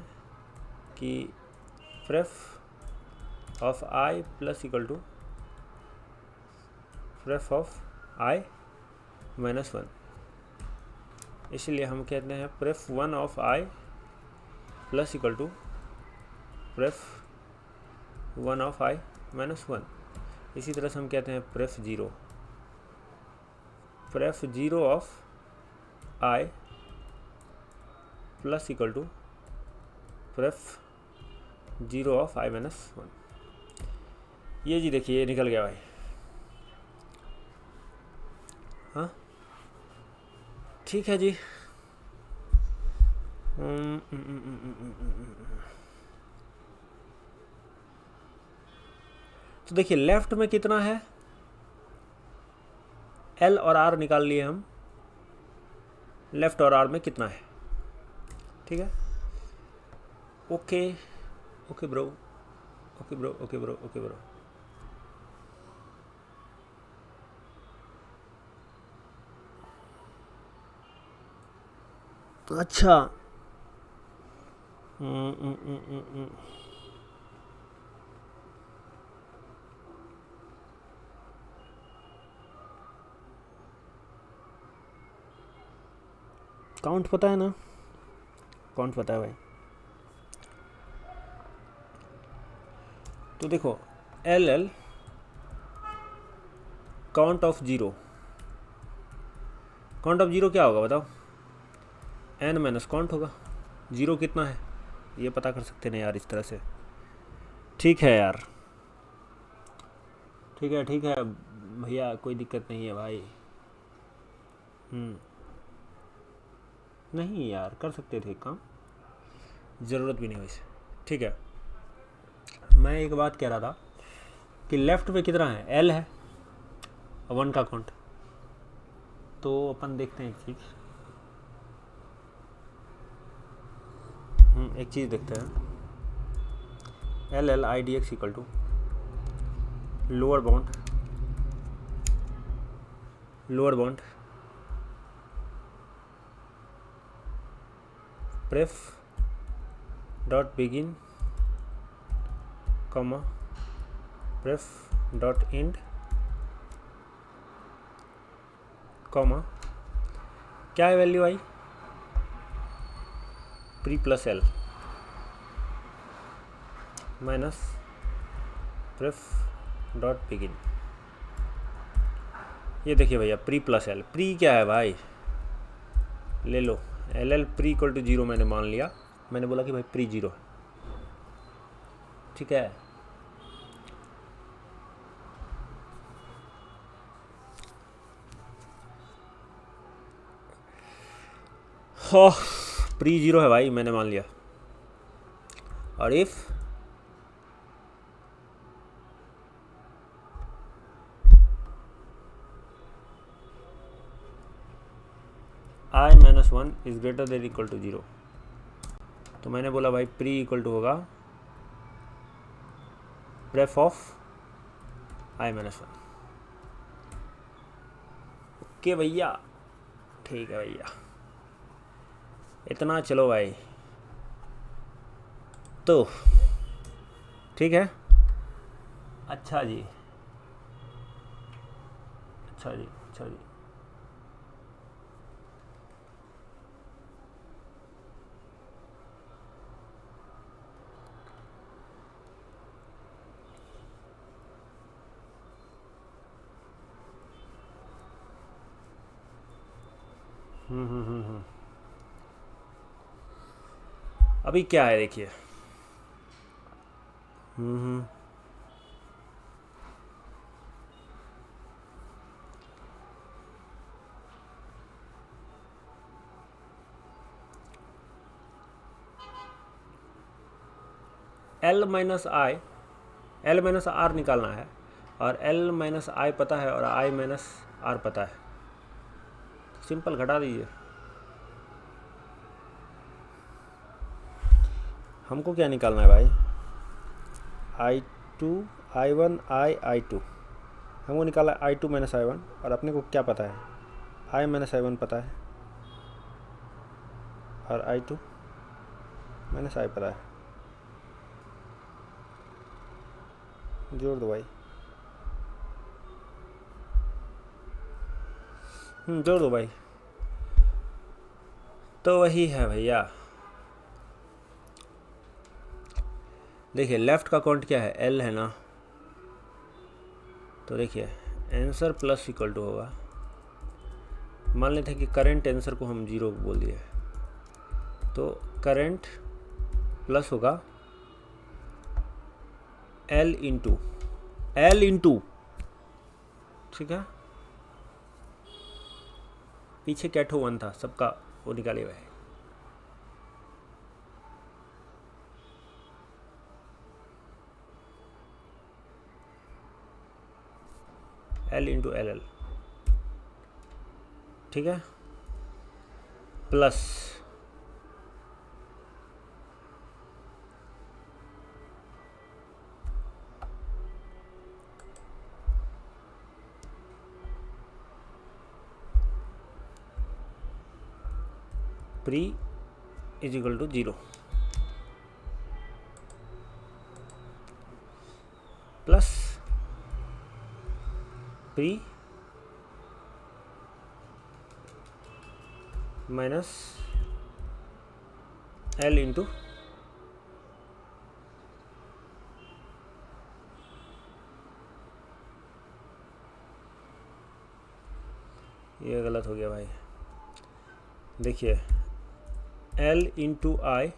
S1: कि pref of I plus equal to pref of I minus 1, इसलिए हम कहते हैं pref 1 of I plus equal to pref 1 of I minus 1। इसी तरह से हम कहते हैं pref 0 of I plus equal to pref 0 of I minus 1। ये जी देखिए, ये निकल गया भाई। हाँ ठीक है जी। तो देखिए लेफ्ट में कितना है, एल और आर निकाल लिए हम, लेफ्ट और आर में कितना है, ठीक है। Okay okay bro, okay bro, okay bro, okay bro. अच्छा काउंट पता है ना, काउंट पता है भाई। तो देखो L L count of 0, count of 0 क्या होगा बताओ, एन माइनस काउंट होगा। 0 कितना है ये पता कर सकते हैं यार इस तरह से, ठीक है यार, ठीक है भैया, कोई दिक्कत नहीं है भाई। नहीं यार, कर सकते थे काम, ज़रूरत भी नहीं वैसे, ठीक है। मैं एक बात कह रहा था कि लेफ्ट में कितना है, एल है 1 का काउंट। तो अपन देखते हैं एक चीज़ देखते हैं, L L I D X equal to lower bound pref dot begin comma pref dot end comma क्या है value I, pre plus L minus pref dot begin. ये देखिए भैया, प्री प्लस एल, प्री क्या है भाई, ले लो L L pre equal to 0 मैंने मान लिया, मैंने बोला कि भाई प्री 0 है, ठीक है। हो प्री 0 है भाई, मैंने मान लिया। और if I minus 1 is greater than equal to 0, तो मैंने बोला भाई प्री इक्वल टू होगा pref of I minus 1। Okay भैया, ठीक है भैया, इतना चलो भाई, तो ठीक है। अच्छा जी, अच्छा जी, अच्छा जी। अभी क्या है देखिए, एल माइनस आर निकालना है, और एल माइनस आई पता है और आई माइनस आर पता है, सिंपल घटा दीजिए। हमको क्या निकालना है भाई, I2 I1 I2, हमको निकाला I2 माइनस I1, और अपने को क्या पता है, I माइनस I1 पता है और I2 माइनस I पता है। जोड़ दो भाई, जोड़ दो भाई। तो वही है भैया, देखिए लेफ्ट का काउंट क्या है, एल है ना, तो देखिए आंसर प्लस इक्वल टू होगा, मान लेते हैं कि करंट आंसर को हम 0 बोल दिए, तो करंट प्लस होगा एल इंटू, ठीक है, पीछे कैटो 1 था सबका, वो निकाले हुए है, एल इंटू एल, ठीक है, plus pre is equal to 0, plus pre minus L into ये गलत हो गया भाई, देखिए एल इंटू आई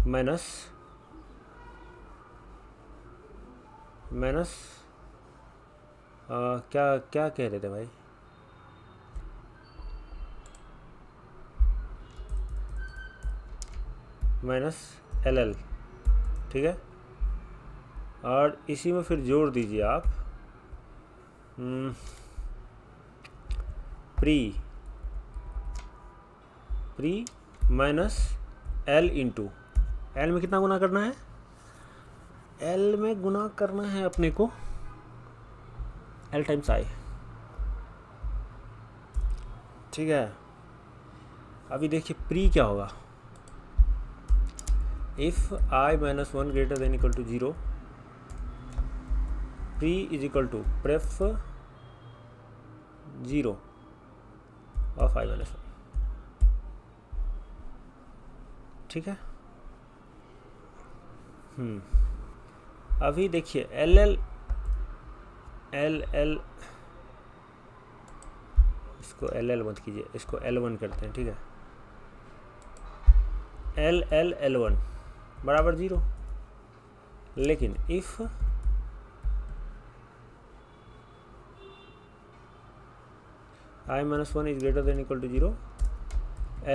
S1: माइनस क्या क्या कह रहे थे भाई, माइनस एल एल, ठीक है, और इसी में फिर जोड़ दीजिए आप pre minus L into, L में कितना गुना करना है, एल में गुना करना है अपने को एल टाइम्स आई, ठीक है। अभी देखिए प्री क्या होगा, if I minus 1 greater than equal to 0, pre is equal to pref 0 of I minus 1, ठीक है। अभी देखिए एल एल इसको एल मत कीजिए, इसको L1 करते हैं, ठीक है, L1 बराबर 0, लेकिन if I minus 1 is greater than equal to 0,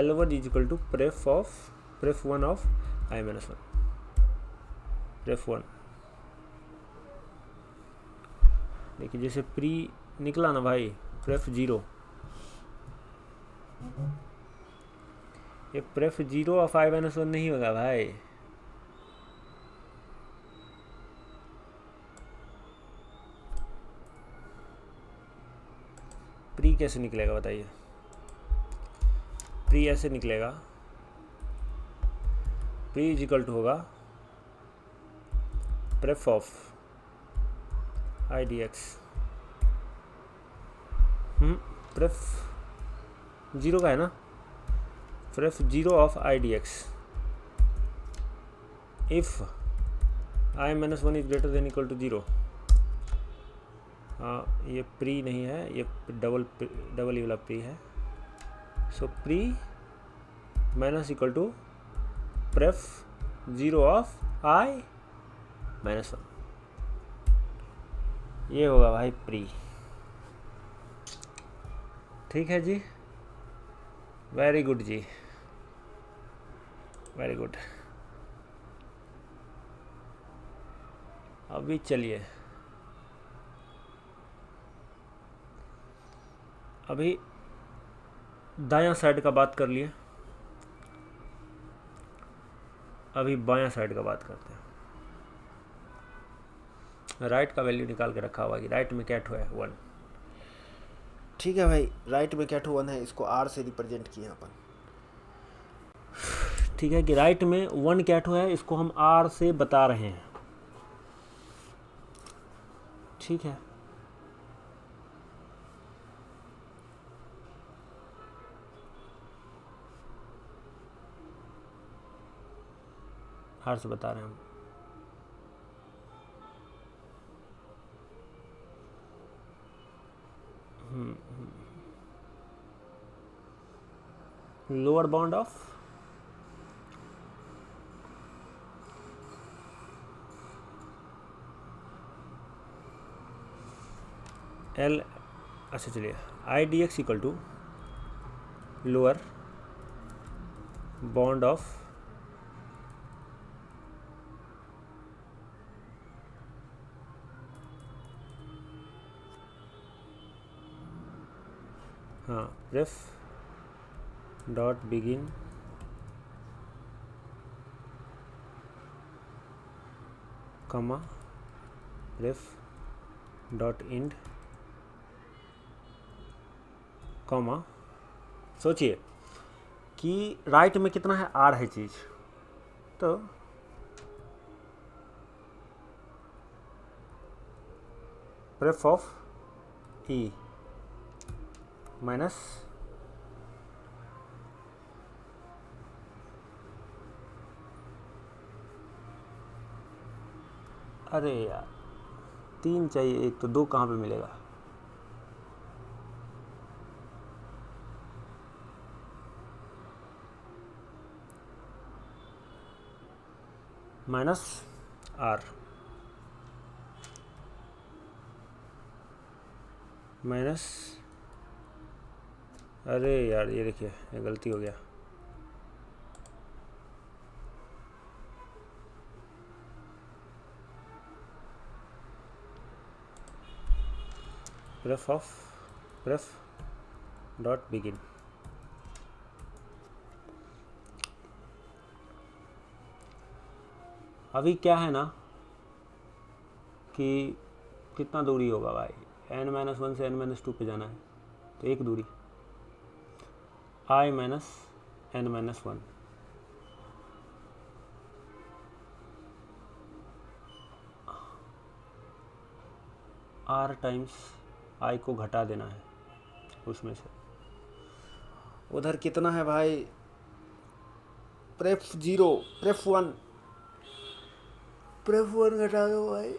S1: L1 is equal to pref 1 of I minus 1, pref 1। देखिए जैसे प्री निकला ना भाई, प्रेफ 0, ये प्रेफ 0 ऑफ I माइनस 1 नहीं होगा भाई, प्री कैसे निकलेगा बताइए, प्री ऐसे निकलेगा, प्री इज इक्वल टू होगा pref of I D X, pref 0 का है ना, pref 0 of I D X, if I minus 1 is greater than equal to 0, हाँ ये प्री नहीं है, ये डबल ही वाला प्री है, so pre minus equal to pref 0 of I minus 1, ये होगा भाई प्री, ठीक है जी, वेरी गुड जी, वेरी गुड। अभी चलिए, अभी दायां साइड का बात कर लिए, अभी बायां साइड का बात करते हैं। राइट का वैल्यू निकाल के रखा हुआ कि राइट में क्या ठो है 1। ठीक है भाई, राइट में क्या ठो 1 है, इसको आर से रिप्रेजेंट किए अपन। ठीक है कि राइट में 1 क्या ठो है, इसको हम आर से बता रहे हैं। ठीक है, आर से बता रहे हैं हम। लोअर बाउंड ऑफ एल, अच्छा चलिए, I D X equal to lower bound of हाँ रेफ डॉट बिगिन कमा रेफ डॉट इंड कॉमा। सोचिए कि राइट में कितना है, आर है चीज़, तो रेफ ऑफ ई माइनस अरे यार 3 चाहिए, एक तो 2 कहाँ पे मिलेगा। माइनस आर माइनस, अरे यार ये देखिए ये गलती हो गया, रेफ ऑफ रेफ डॉट बिगिन। अभी क्या है ना कि कितना दूरी होगा भाई, n-1 से n-2 पे जाना है, तो एक दूरी i minus n-1, r times i को घटा देना है उसमें से। उधर कितना है भाई, प्रेफ 0 प्रेफ 1, प्रेफ 1 घटा दो भाई।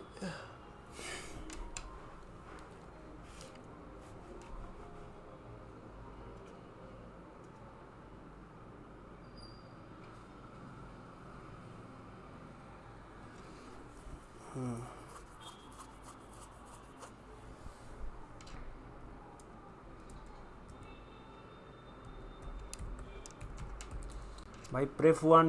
S1: भाई प्रेफ 1,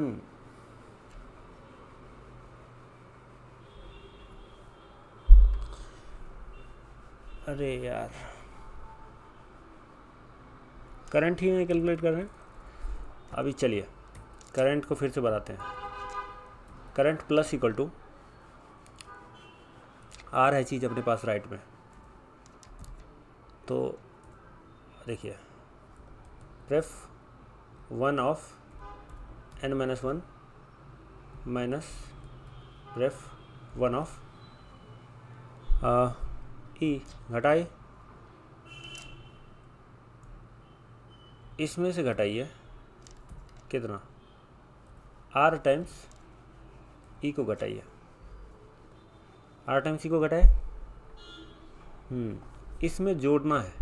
S1: अरे यार करंट ही नहीं कैलकुलेट कर रहे हैं। अभी चलिए करंट को फिर से बताते हैं, current plus equal to R है चीज़ अपने पास राइट में, तो देखिए ref 1 of n-1 minus ref 1 of E घटाए, इसमें से घटाइए कितना, आर टाइम्स ई को घटाइए, आर टाइम्स ई को घटाए, इसमें जोड़ना है,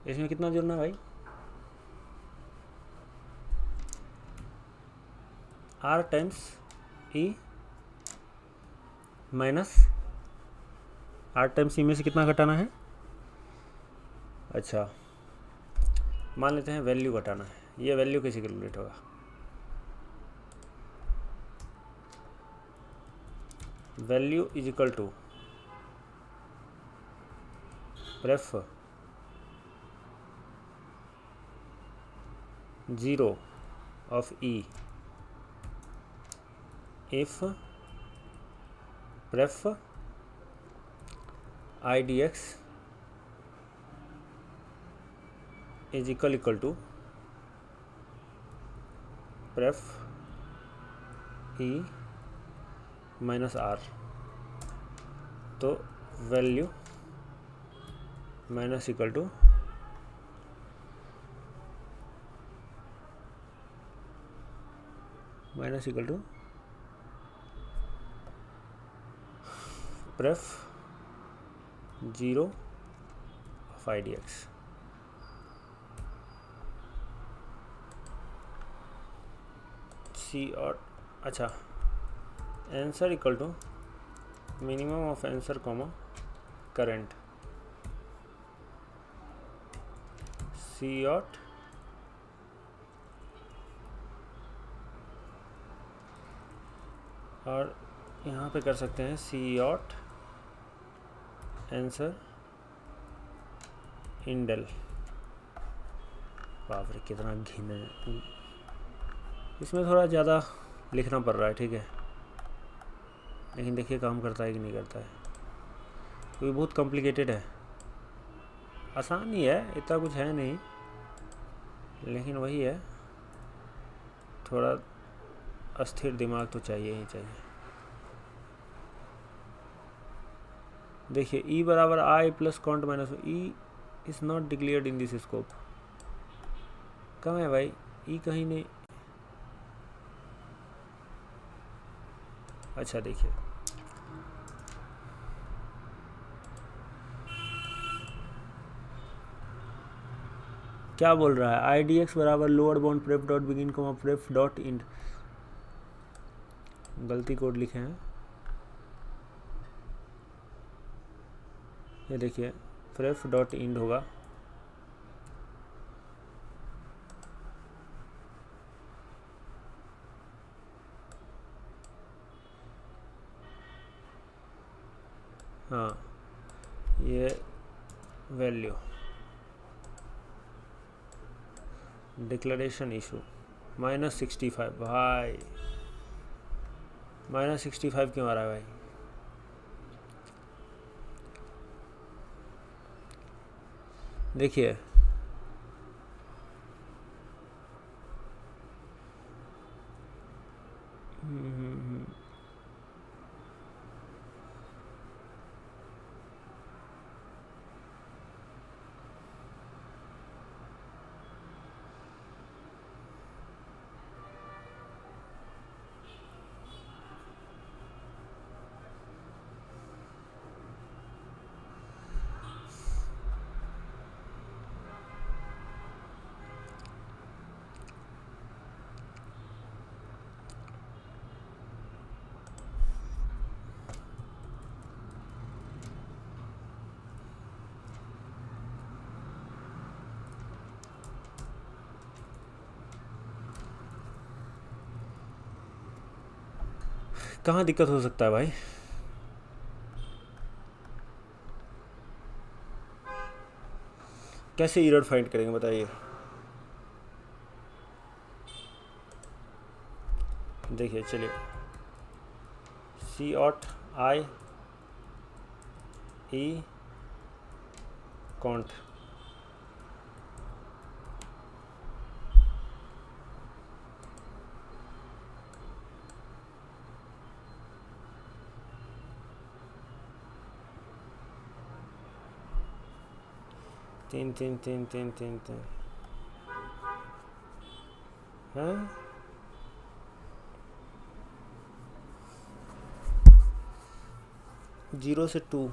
S1: इसमें कितना जोड़ना है भाई, R times E minus R times E में से कितना घटाना है, अच्छा मान लेते हैं वैल्यू घटाना है, ये वैल्यू कैसे कैलकुलेट होगा, value is equal to pref 0 of E if pref idx is equal to pref E minus R, तो value minus equal to pref 0 of I D X. C और अच्छा, answer equal to minimum of answer comma current C out और यहाँ पे कर सकते हैं सी ought answer इंडल। बाप रे कितना घिन है, इसमें थोड़ा ज़्यादा लिखना पड़ रहा है, ठीक है, लेकिन देखिए काम करता है कि नहीं करता है, क्योंकि बहुत कॉम्प्लिकेटेड है। आसान ही है, इतना कुछ है नहीं, लेकिन वही है, थोड़ा अस्थिर दिमाग तो चाहिए ही चाहिए। देखिए ई बराबर I plus cont minus E is not declared in this scope. कहाँ है भाई ई? कहीं नहीं। अच्छा देखिए, क्या बोल रहा है, आई डी एक्स बराबर lower bound pref dot begin comma pref dot end. गलती कोड लिखे हैं, ये देखिए प्रेफ डॉट इंड होगा, हाँ ये वैल्यू डिक्लेरेशन इशू -65। भाई -65 क्यों आ रहा है भाई? देखिए कहाँ दिक्कत हो सकता है भाई? कैसे एरर फाइंड करेंगे बताइए? देखिए चलिए, सी ऑट आई ई कॉन्ट, तीन तीन तीन तीन तीन तीन हाँ, जीरो से 2।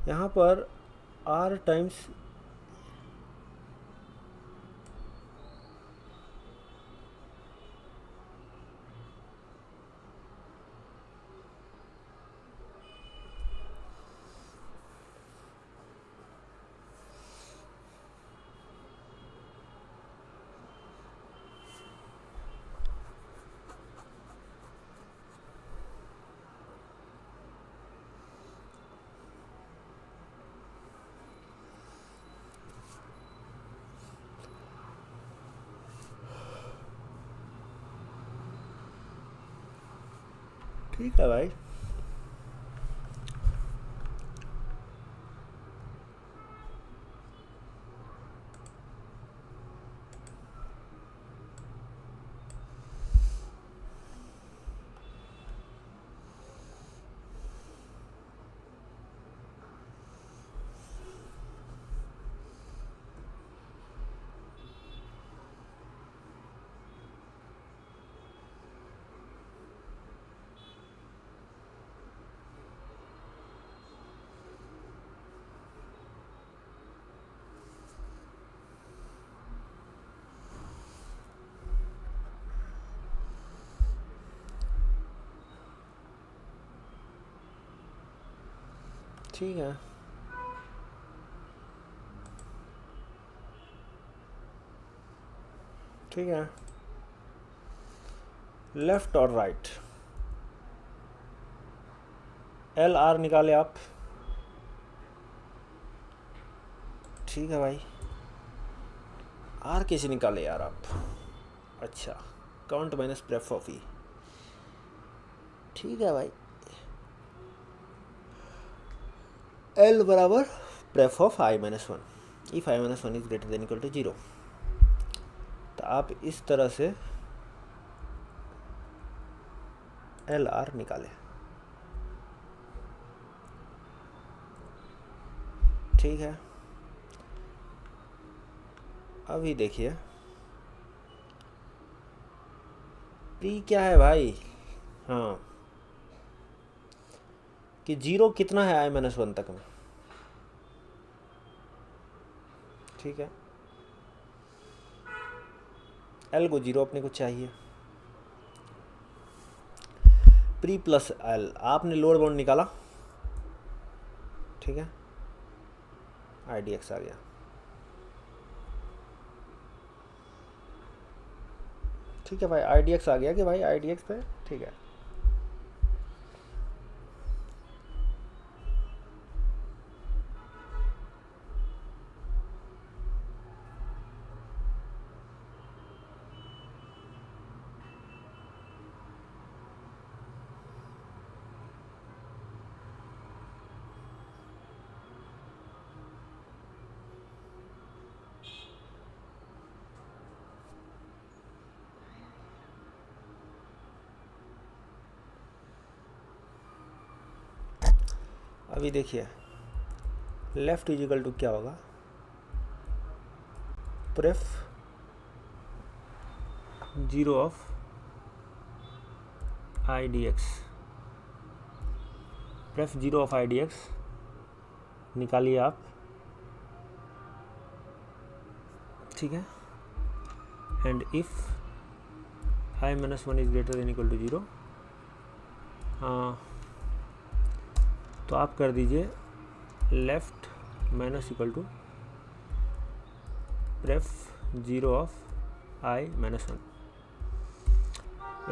S1: यहाँ पर r टाइम्स ठीक है भाई। ठीक है, ठीक है। लेफ्ट और राइट, एल आर निकाले आप। ठीक है भाई, आर कैसे निकाले यार आप? अच्छा, count minus pref of E. ठीक है भाई, एल बराबर pref of I minus one, if I minus one is greater than equal to zero. तो आप इस तरह से एल आर निकाले। ठीक है, अभी देखिए पी क्या है भाई, हाँ, कि जीरो कितना है आई माइनस वन तक में। ठीक है, एल को जीरो अपने को चाहिए। प्री प्लस एल, आपने लोअर बाउंड निकाला। ठीक है, आई डी एक्स आ गया। ठीक है भाई, आई डी एक्स आ गया कि भाई आई डी एक्स पे। ठीक है, अभी देखिए लेफ्ट इजिकल टू क्या होगा, pref zero of I D X, pref zero of I D X निकालिए आप। ठीक है, and if I minus one is greater than equal to zero, तो आप कर दीजिए left minus equal to pref zero of I minus one,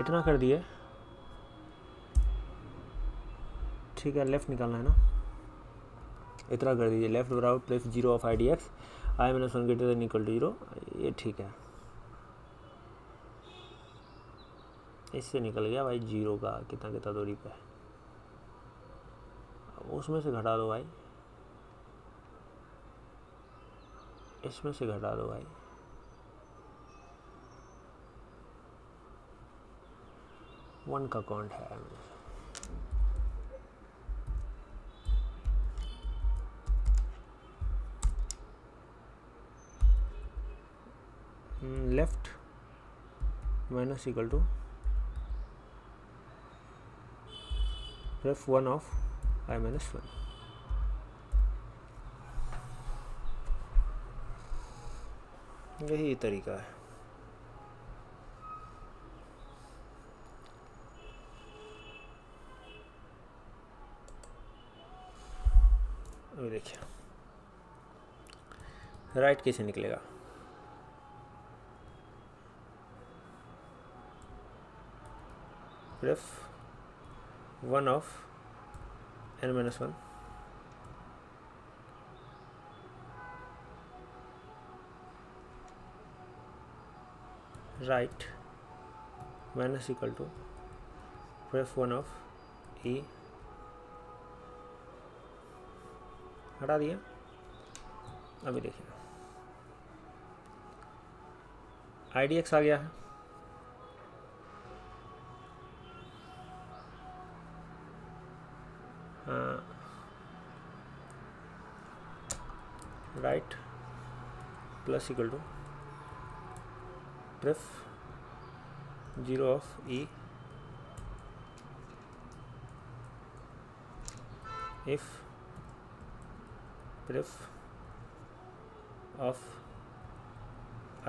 S1: इतना कर दिए। ठीक है, लेफ्ट निकालना है ना, इतना कर दीजिए, लेफ्ट बराबर pref zero of I D X I minus one greater than equal to zero. ये ठीक है, इससे निकल गया भाई जीरो का कितना कितना दूरी पे, उसमें से घटा दो भाई, इसमें से घटा दो भाई, वन का काउंट है। Left minus equal to pref one of I minus one. यही तरीका है। अभी देखिए राइट कैसे निकलेगा, pref one of N minus one right minus equal to pref one of E हटा दिया। अभी देखिए आई डी एक्स आ गया है, right plus equal to pref 0 of E if pref of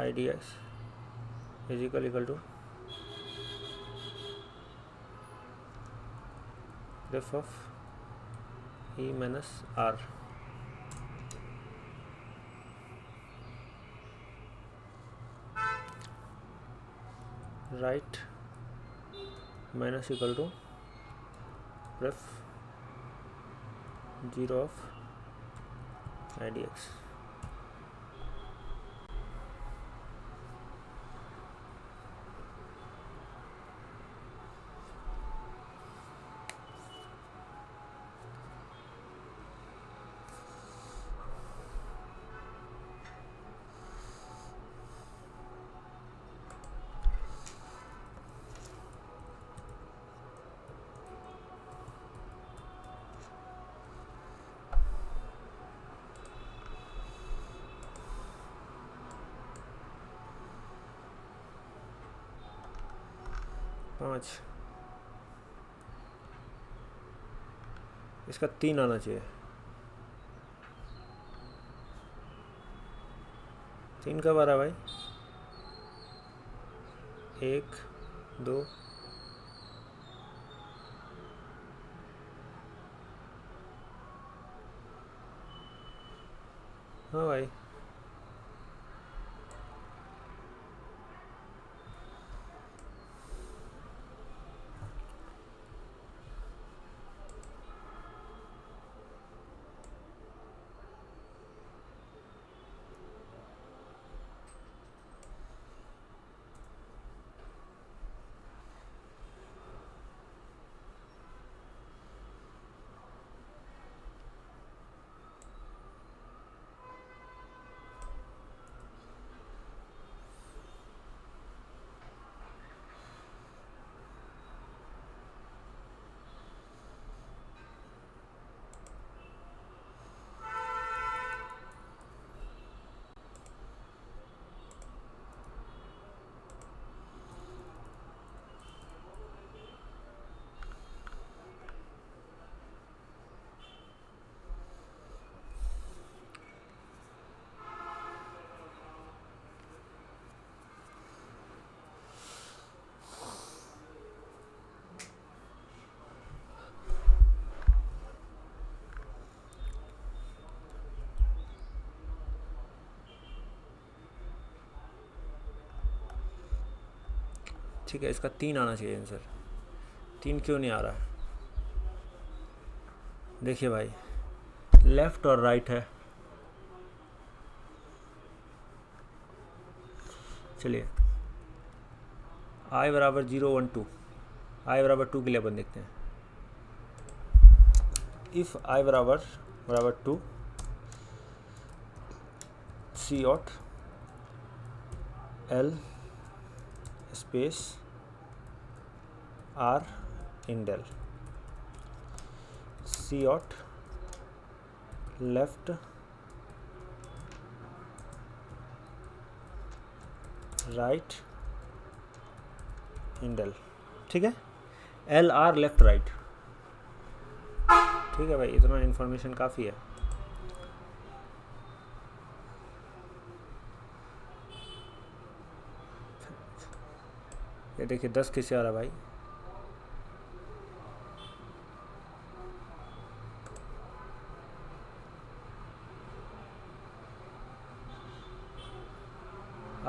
S1: idx is equal to pref of e minus r। right minus equal to pref 0 of idx। पाँच, इसका 3 आना चाहिए। 3 कब आ रहा भाई? 1 2 हाँ भाई ठीक है, इसका 3 आना चाहिए आंसर। 3 क्यों नहीं आ रहा है? देखिए भाई लेफ्ट और राइट है। चलिए i बराबर 0 1 2, i बराबर 2 के लिए अपन देखते हैं। इफ i बराबर 2 C out L space R endl, C out left right endl. ठीक है, एल आर लेफ्ट राइट। ठीक है भाई, इतना इन्फॉर्मेशन काफ़ी है। ये देखिए 10 किससे आ रहा भाई?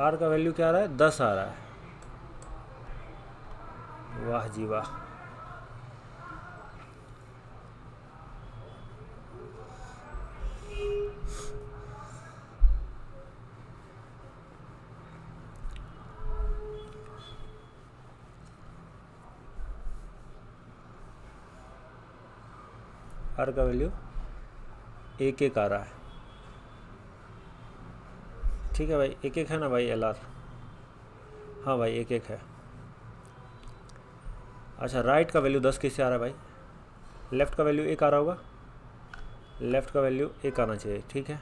S1: आर का वैल्यू क्या आ रहा है? 10 आ रहा है। वाह जी वाह। आर का वैल्यू 1 आ रहा है। ठीक है भाई, 1 है ना भाई एल आर? हाँ भाई 1 है। अच्छा, राइट का वैल्यू 10 कैसे आ रहा है भाई? लेफ़्ट का वैल्यू 1 आ रहा होगा, लेफ़्ट का वैल्यू 1 आना चाहिए, ठीक है,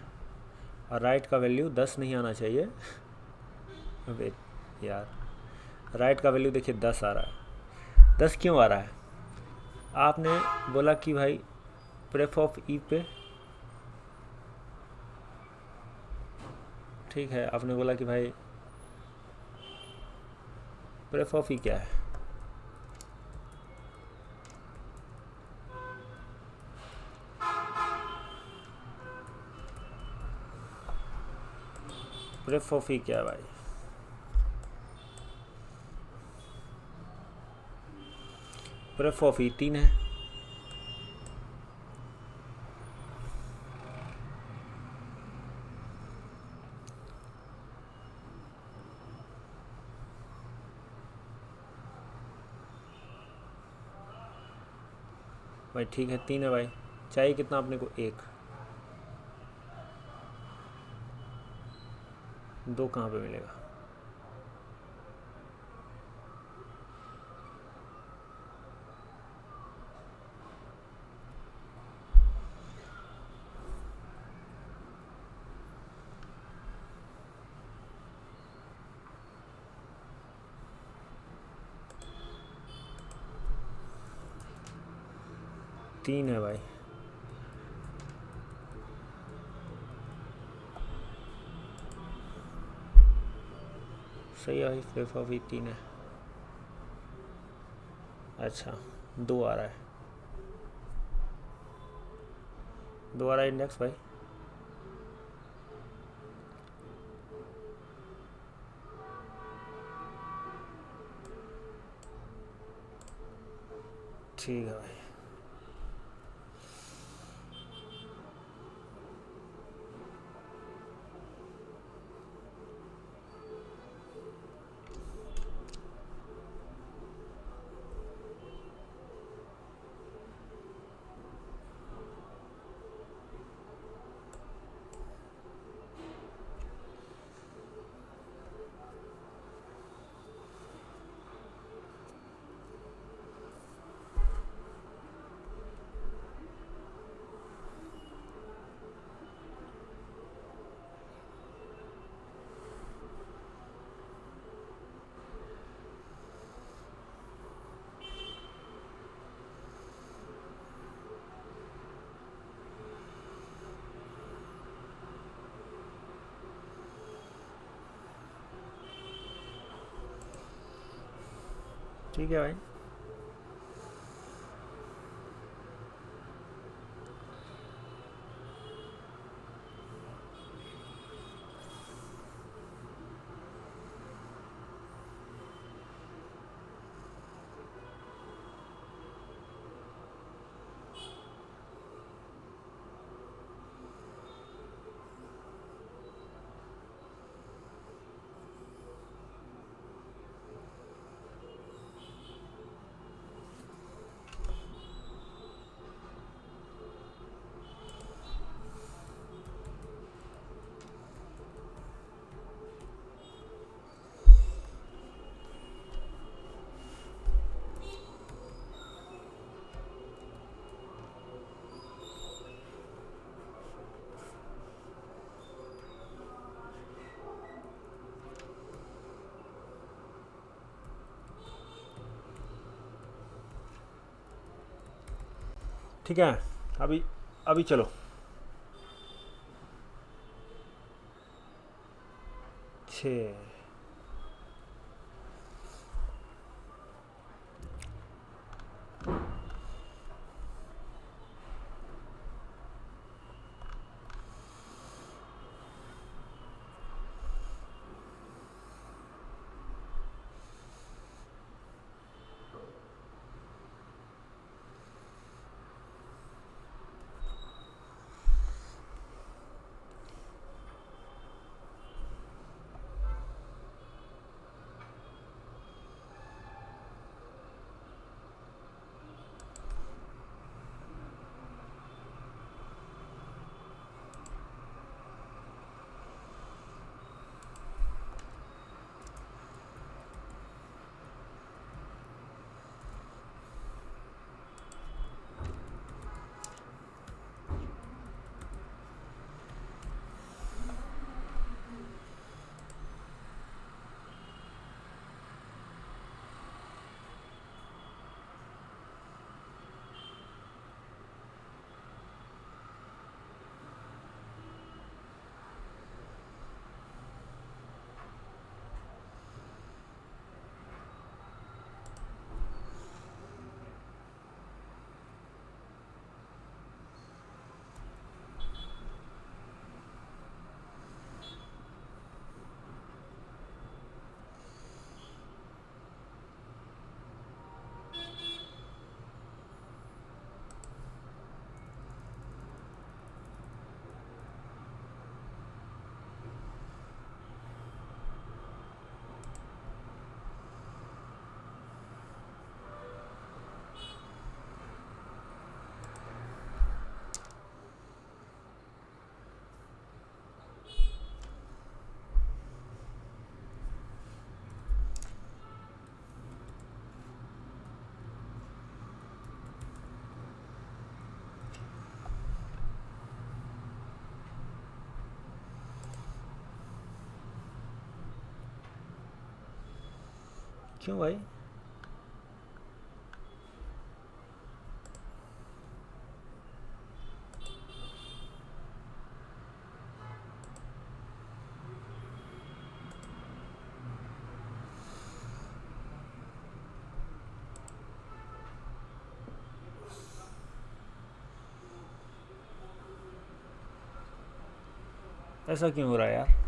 S1: और राइट का वैल्यू 10 नहीं आना चाहिए। वेट यार, राइट का वैल्यू देखिए 10 आ रहा है। 10 क्यों आ रहा है? आपने बोला कि भाई प्रेफ ऑफ ई पे, ठीक है, आपने बोला कि भाई प्रेफ ऑफ ई क्या है? प्रेफ ऑफ ई क्या है भाई? प्रेफ ऑफ ई 3 है। भाई ठीक है 3 है भाई, चाहिए कितना अपने को? 1। 2 कहाँ पे मिलेगा? तीन है भाई। सही है भाई, प्रेफ ऑफ ई 3 है। अच्छा, 2 आ रहा है, 2 आ रहा है इंडेक्स भाई। ठीक है भाई। ठीक है भाई। ठीक है, अभी अभी चलो। 6। क्यों भाई? ऐसा क्यों हो रहा है यार?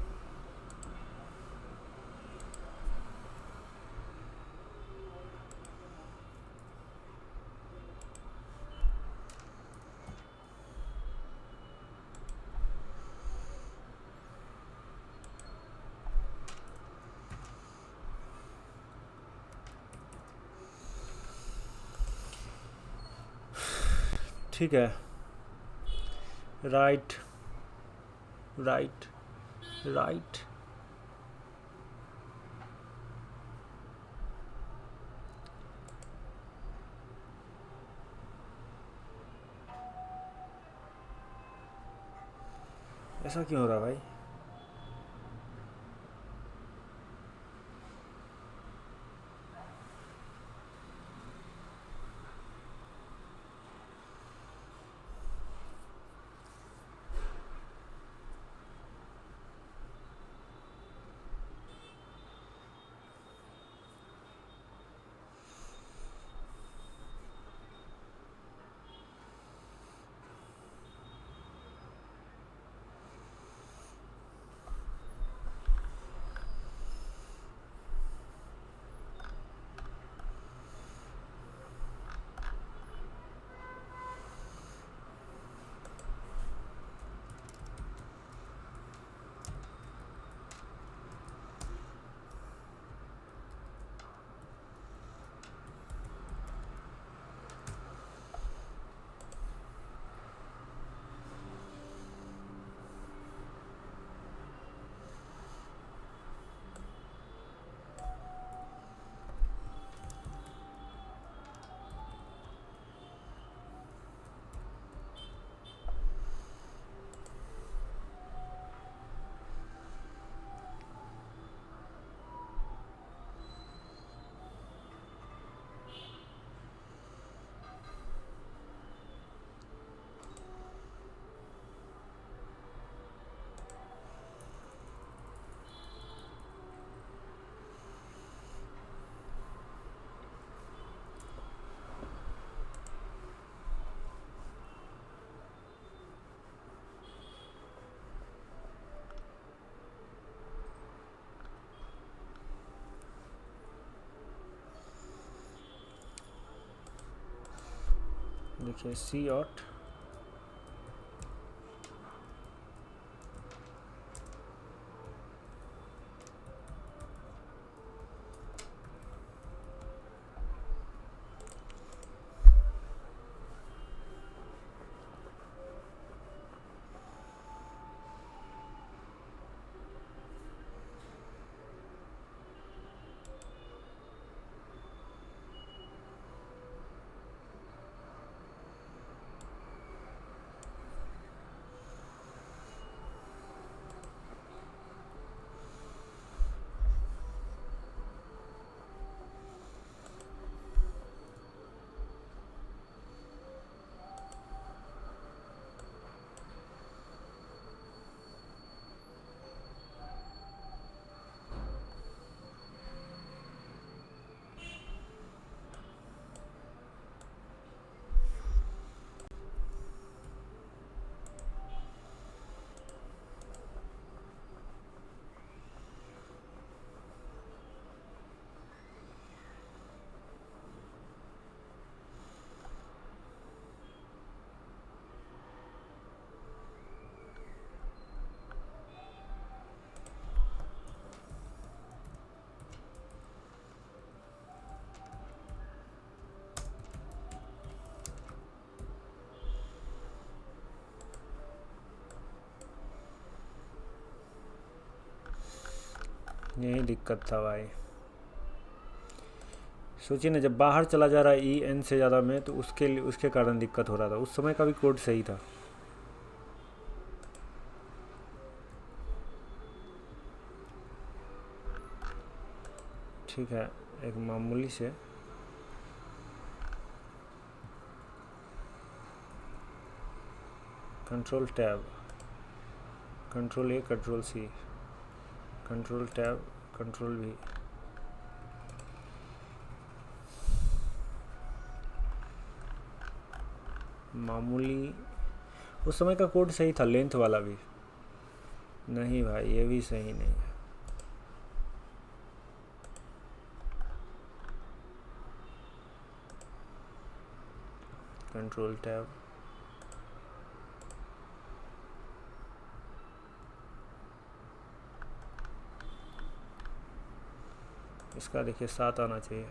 S1: ठीक है, राइट राइट राइट। ऐसा क्यों हो रहा है भाई? देखिए सी ऑट, यही दिक्कत था भाई। सोचिए ना, जब बाहर चला जा रहा है ई एन से ज़्यादा में, तो उसके कारण दिक्कत हो रहा था। उस समय का भी कोड सही था। ठीक है, एक मामूली से control tab, control A, control C, control tab, control V, मामूली। उस समय का कोड सही था, लेंथ वाला भी नहीं भाई, ये भी सही नहीं है। कंट्रोल टैब, इसका देखिए 7 आना चाहिए।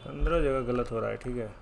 S1: पंद्रह जगह गलत हो रहा है, ठीक है।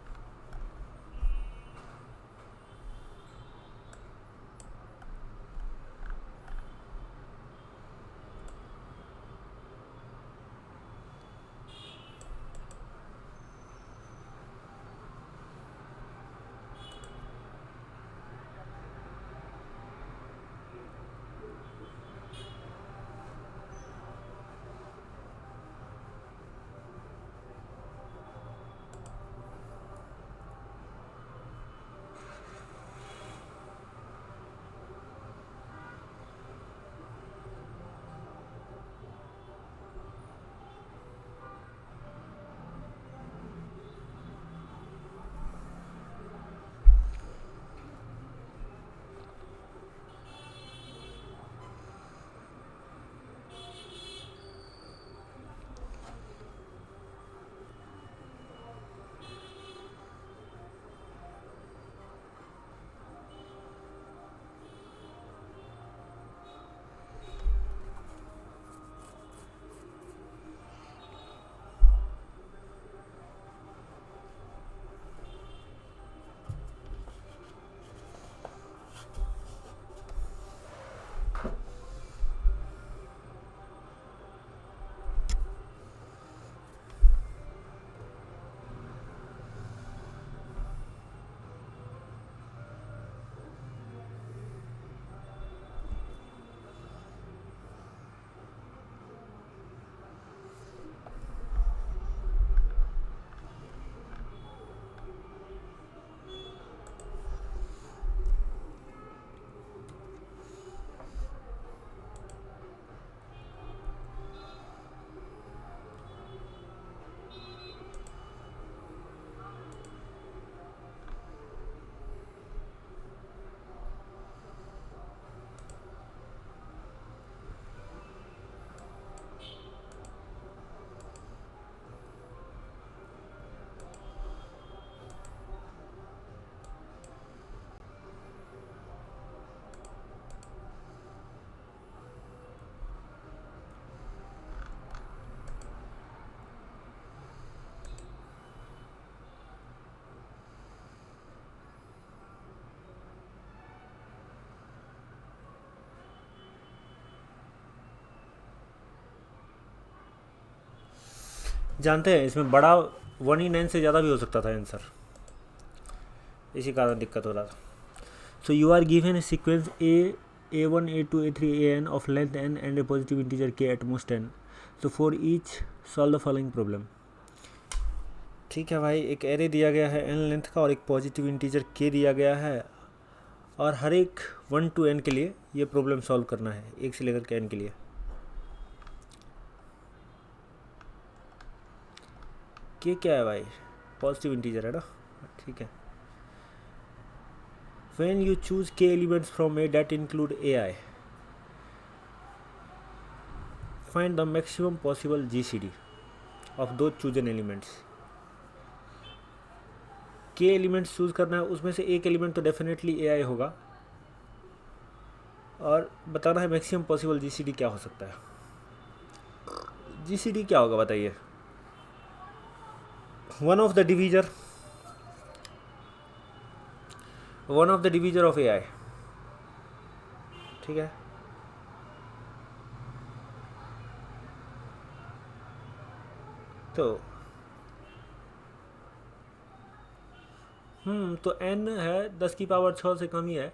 S1: जानते हैं इसमें बड़ा 1 in n से ज़्यादा भी हो सकता था आंसर, इसी कारण दिक्कत हो रहा था। So you are given a sequence a1 a2 a3 an of length n and a positive integer k at most n. So for each solve the following problem. ठीक है भाई, एक एरे दिया गया है n लेंथ का और एक पॉजिटिव इंटीजर k दिया गया है, और हर एक 1 to n के लिए ये प्रॉब्लम सॉल्व करना है, 1 से लेकर के n के लिए। k क्या है भाई? पॉजिटिव इंटीजर है ना, ठीक है। When you choose k elements from A that include AI, find the maximum possible GCD of those chosen elements. k elements choose करना है, उसमें से एक एलिमेंट तो डेफिनेटली AI होगा, और बताना है मैक्सिमम पॉसिबल GCD क्या हो सकता है। GCD क्या होगा बताइए? One of the divisor of AI, ठीक है। तो n है 10 की पावर 6 से कम ही है,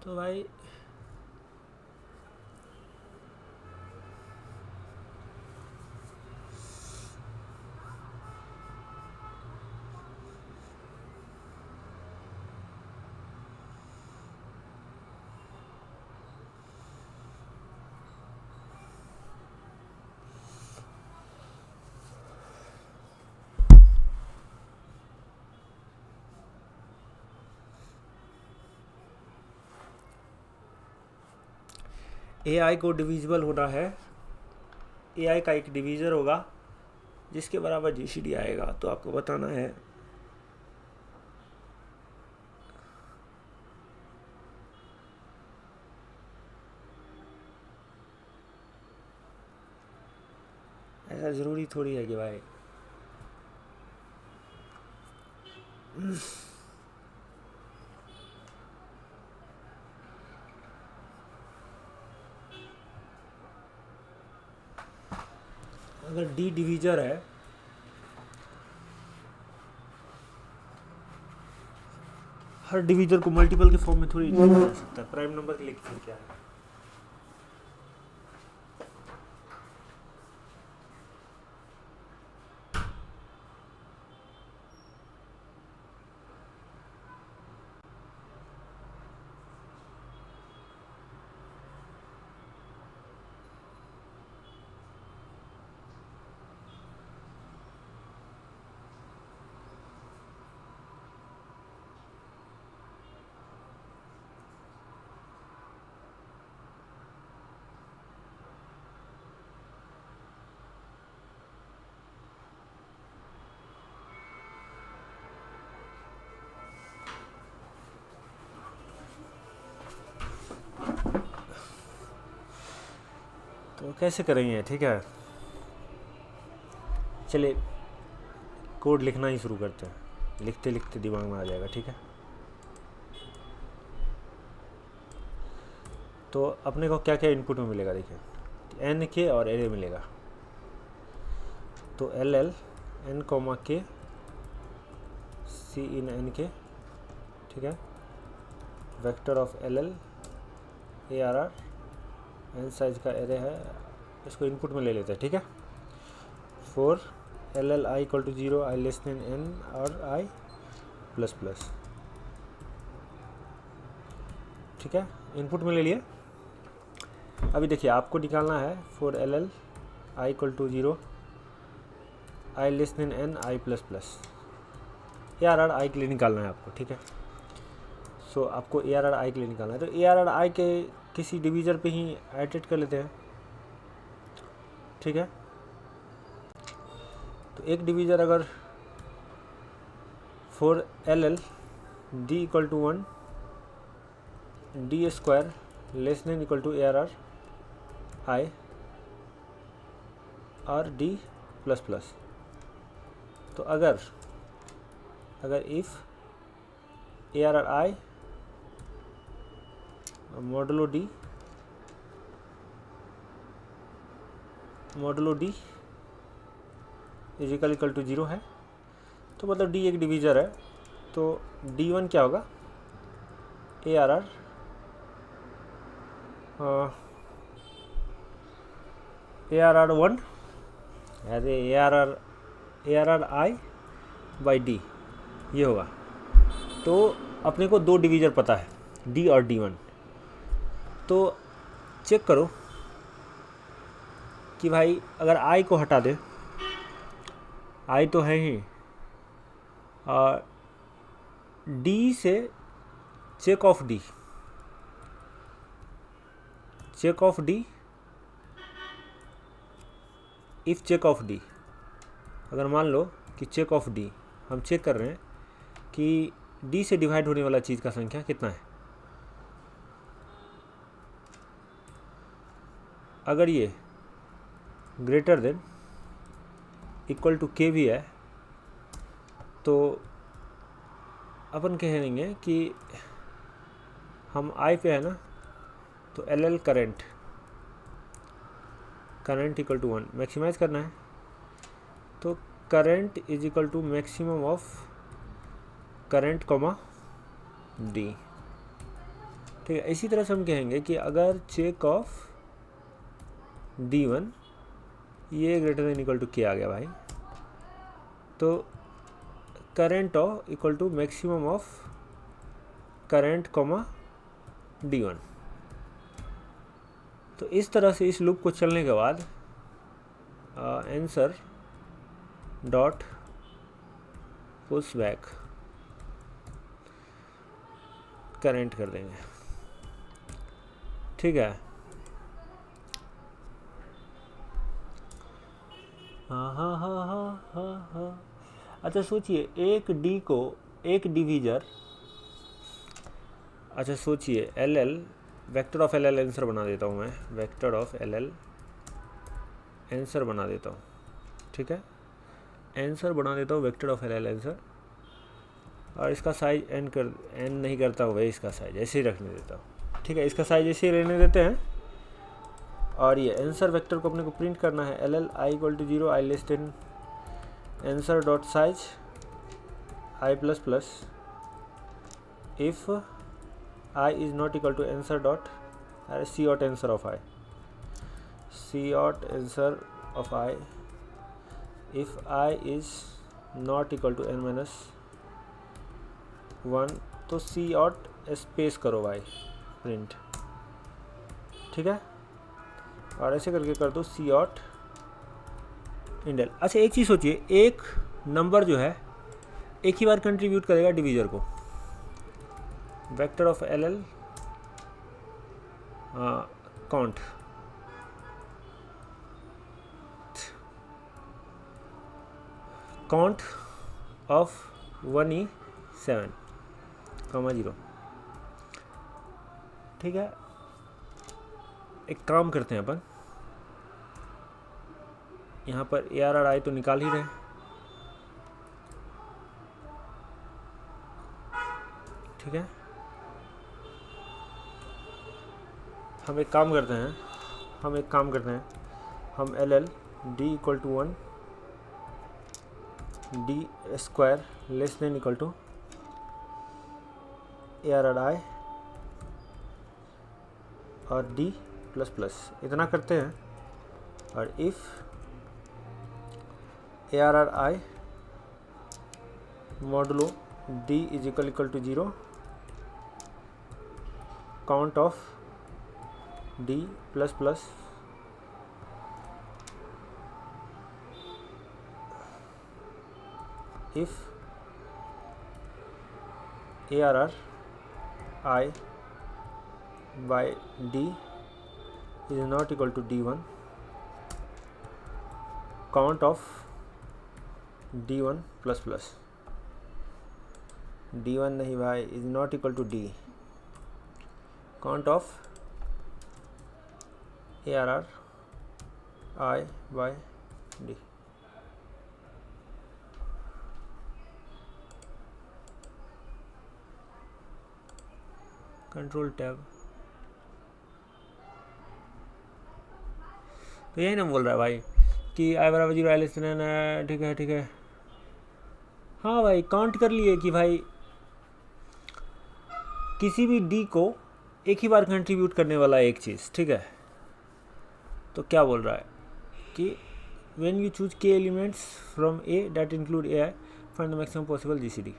S1: तो भाई AI को डिविजिबल होना है, AI का एक डिवीजर होगा जिसके बराबर GCD आएगा, तो आपको बताना है ऐसा ज़रूरी थोड़ी है कि भाई अगर D डिवीजर है, हर डिवीजर को मल्टीपल के फॉर्म में थोड़ी लिखा जा सकता है, प्राइम नंबर के लिए फिर क्या है। तो कैसे करेंगे, ठीक है। चलिए कोड लिखना ही शुरू करते हैं, लिखते लिखते दिमाग में आ जाएगा, ठीक है। तो अपने को क्या क्या इनपुट में मिलेगा, देखिए n के और एरे मिलेगा, तो LL n comma K C in n K, ठीक है। Vector of LL ARR n size का एरे है, इसको इनपुट में ले लेते हैं, ठीक है। For LL I equal to 0, I less than n और I प्लस प्लस, ठीक है, इनपुट में ले लिए। अभी देखिए आपको निकालना है for LL I equal to 0, I less than n I plus plus, ARR I के लिए निकालना है आपको, ठीक है। सो आपको ARR I के लिए निकालना है, तो ARR I के किसी डिवीजर पे ही एडिट कर लेते हैं, ठीक है। तो एक डिवीजर अगर for LL D equal to 1, D square less than equal to ARR I और D प्लस प्लस, तो अगर if ARR I modulo D is equal to 0 है, तो मतलब डी एक डिवीज़र है, तो D1 क्या होगा, ARR ARR1, अरे ARR I बाई D ये होगा। तो अपने को 2 डिवीज़र पता है, D और D1, तो चेक करो कि भाई अगर I को हटा दे, I तो है ही, और D से check of D, check of D, if check of D, अगर मान लो कि चेक ऑफ D हम चेक कर रहे हैं कि D से डिवाइड होने वाला चीज़ का संख्या कितना है। अगर ये ग्रेटर देन इक्वल टू के भी है, तो अपन कहेंगे कि हम I पे है ना, तो LL current equal to 1 maximise करना है, तो current is equal to maximum of current comma D। ठीक है, इसी तरह से हम कहेंगे कि अगर चेक ऑफ D1 ये ग्रेटर देन इक्वल टू के आ गया भाई, तो current of equal to maximum of current comma D1। तो इस तरह से इस लूप को चलने के बाद answer dot push back current कर देंगे। ठीक है, हाँ। अच्छा सोचिए एक डिवीज़र, अच्छा सोचिए LL vector of LL answer बना देता हूँ मैं, वेक्टर ऑफ LL आंसर बना देता हूँ। ठीक है, आंसर बना देता हूँ वेक्टर ऑफ LL आंसर, और इसका साइज n नहीं करता हूँ भाई, इसका साइज ऐसे ही रखने देता हूँ। ठीक है, इसका साइज ऐसे ही रहने देते हैं, और ये आंसर वेक्टर को अपने को प्रिंट करना है LL I equal to 0 I less than answer dot size I plus plus if I is not equal to answer dot C dot answer of I, C dot answer of I if I is not equal to n minus 1, तो C dot space करो भाई print. ठीक है, और ऐसे करके कर दो C डॉट इंडेल। अच्छा एक चीज़ सोचिए, एक नंबर जो है एक ही बार कंट्रीब्यूट करेगा डिवीज़र को, vector of LL count of 1E7, 0। ठीक है, एक काम करते हैं अपन, यहाँ पर ARR I तो निकाल ही रहे, ठीक है, हम एक काम करते हैं, हम LL D equal to 1 D square less than equal to ARR I और D प्लस प्लस इतना करते हैं, और if ARR I modulo D is equal to 0 count of D plus plus if ARR I by D is not equal to D1 count of D1 plus plus D1 नहीं भाई, is not equal to D count of ARR I by D। Control tab, तो यही ना बोल रहा है भाई कि आई बराबर 0 एल ठीक है ठीक है। हाँ भाई काउंट कर लिए कि भाई किसी भी डी को एक ही बार कंट्रीब्यूट करने वाला एक चीज़, ठीक है। तो क्या बोल रहा है कि when you choose K elements from A that include A I find the maximum possible GCD.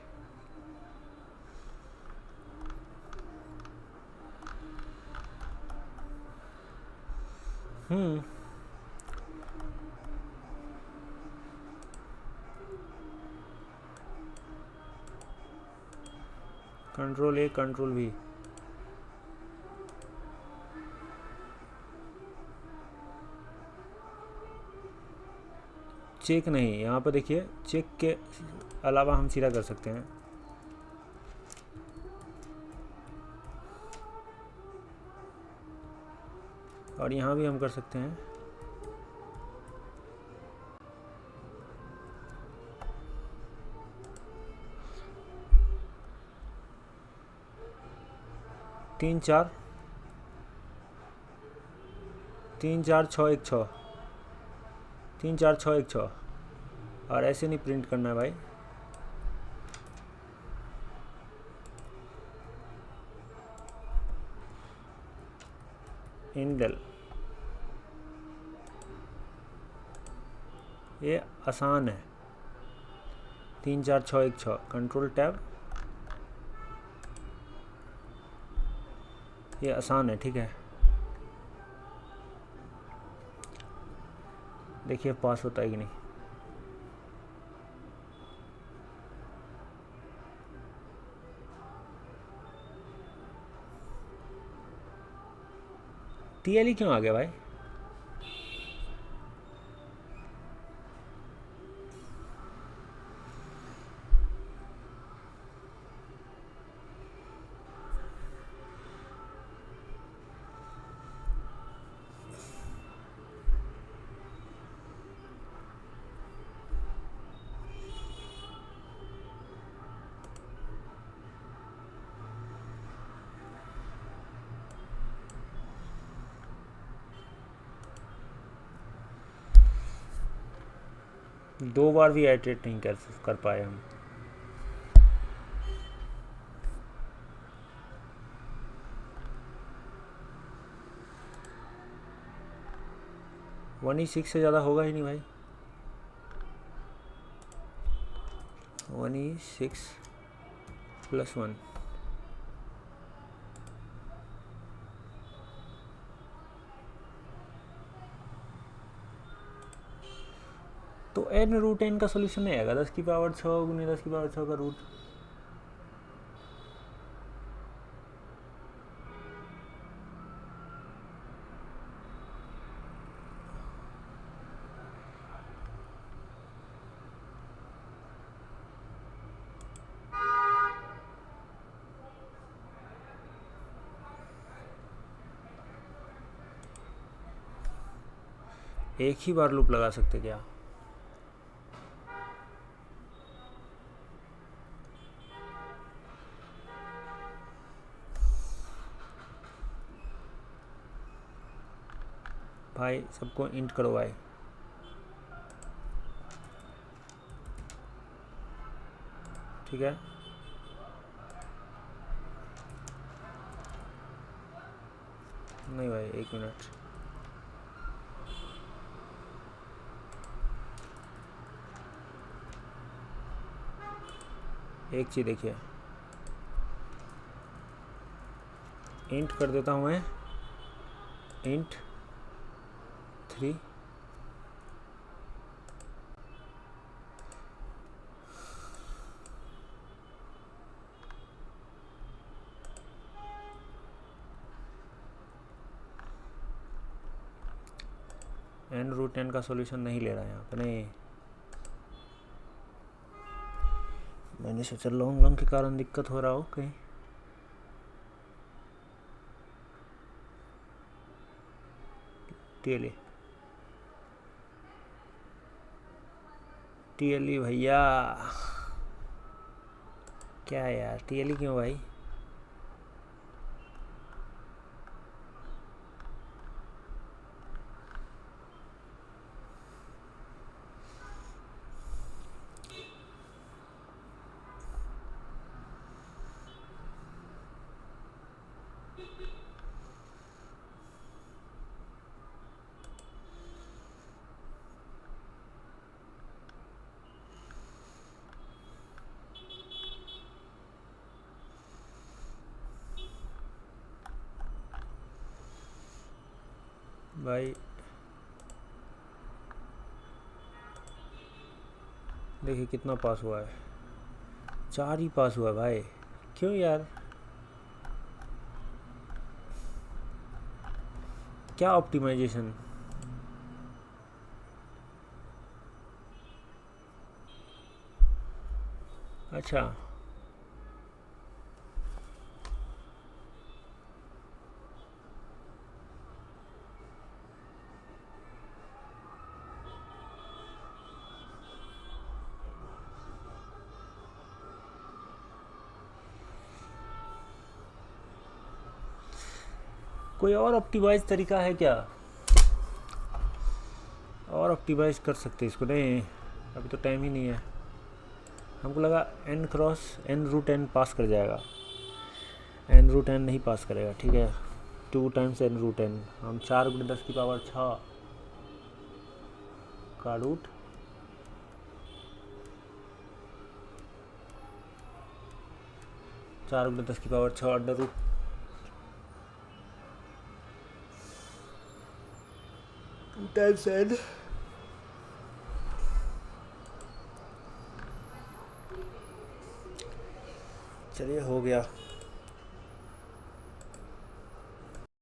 S1: Control A control V, check नहीं, यहाँ पर देखिए चेक के अलावा हम सीधा कर सकते हैं। और यहाँ भी हम कर सकते हैं। तीन चार 6 1 6, 3 4 6 1 6। और ऐसे नहीं प्रिंट करना है भाई, इंडेल। ये आसान है, 3 4 6 1 6, कंट्रोल टैब, ये आसान है, ठीक है। देखिए पास होता है कि नहीं। टीएलई क्यों आ गया भाई? दो बार भी आइटरेट नहीं कर पाए हम। वन ही 6 से ज़्यादा होगा ही नहीं भाई। 1E6 +1। तो n√n का सोल्यूशन नहीं आएगा 10 की पावर 6 गुने 10 की पावर 6 का रूट। एक ही बार लूप लगा सकते क्या? भाई सबको इंट करो भाई। ठीक है, नहीं भाई 1 मिनट। एक चीज़ देखिए, इंट कर देता हूँ मैं, इंट 3 n√n का सॉल्यूशन नहीं ले रहा है यहाँ पे। नहीं, मैंने सोचा लॉन्ग के कारण दिक्कत हो रहा हो कहीं। टीएलई भैया, क्या है यार टीएलई क्यों भाई? भाई देखिए कितना पास हुआ है, 4 ही पास हुआ है भाई, क्यों यार, क्या ऑप्टिमाइजेशन। अच्छा कोई और ऑप्टिमाइज तरीका है क्या, और ऑप्टिमाइज कर सकते इसको, नहीं अभी तो टाइम ही नहीं है। हमको लगा N cross N root N pass कर जाएगा, एन रूट एन नहीं पास करेगा, ठीक है, 2 टाइम्स एन रूट एन, हम 4 × 10⁻6 का root 4 × 10⁻6 under root times N, चलिए हो गया।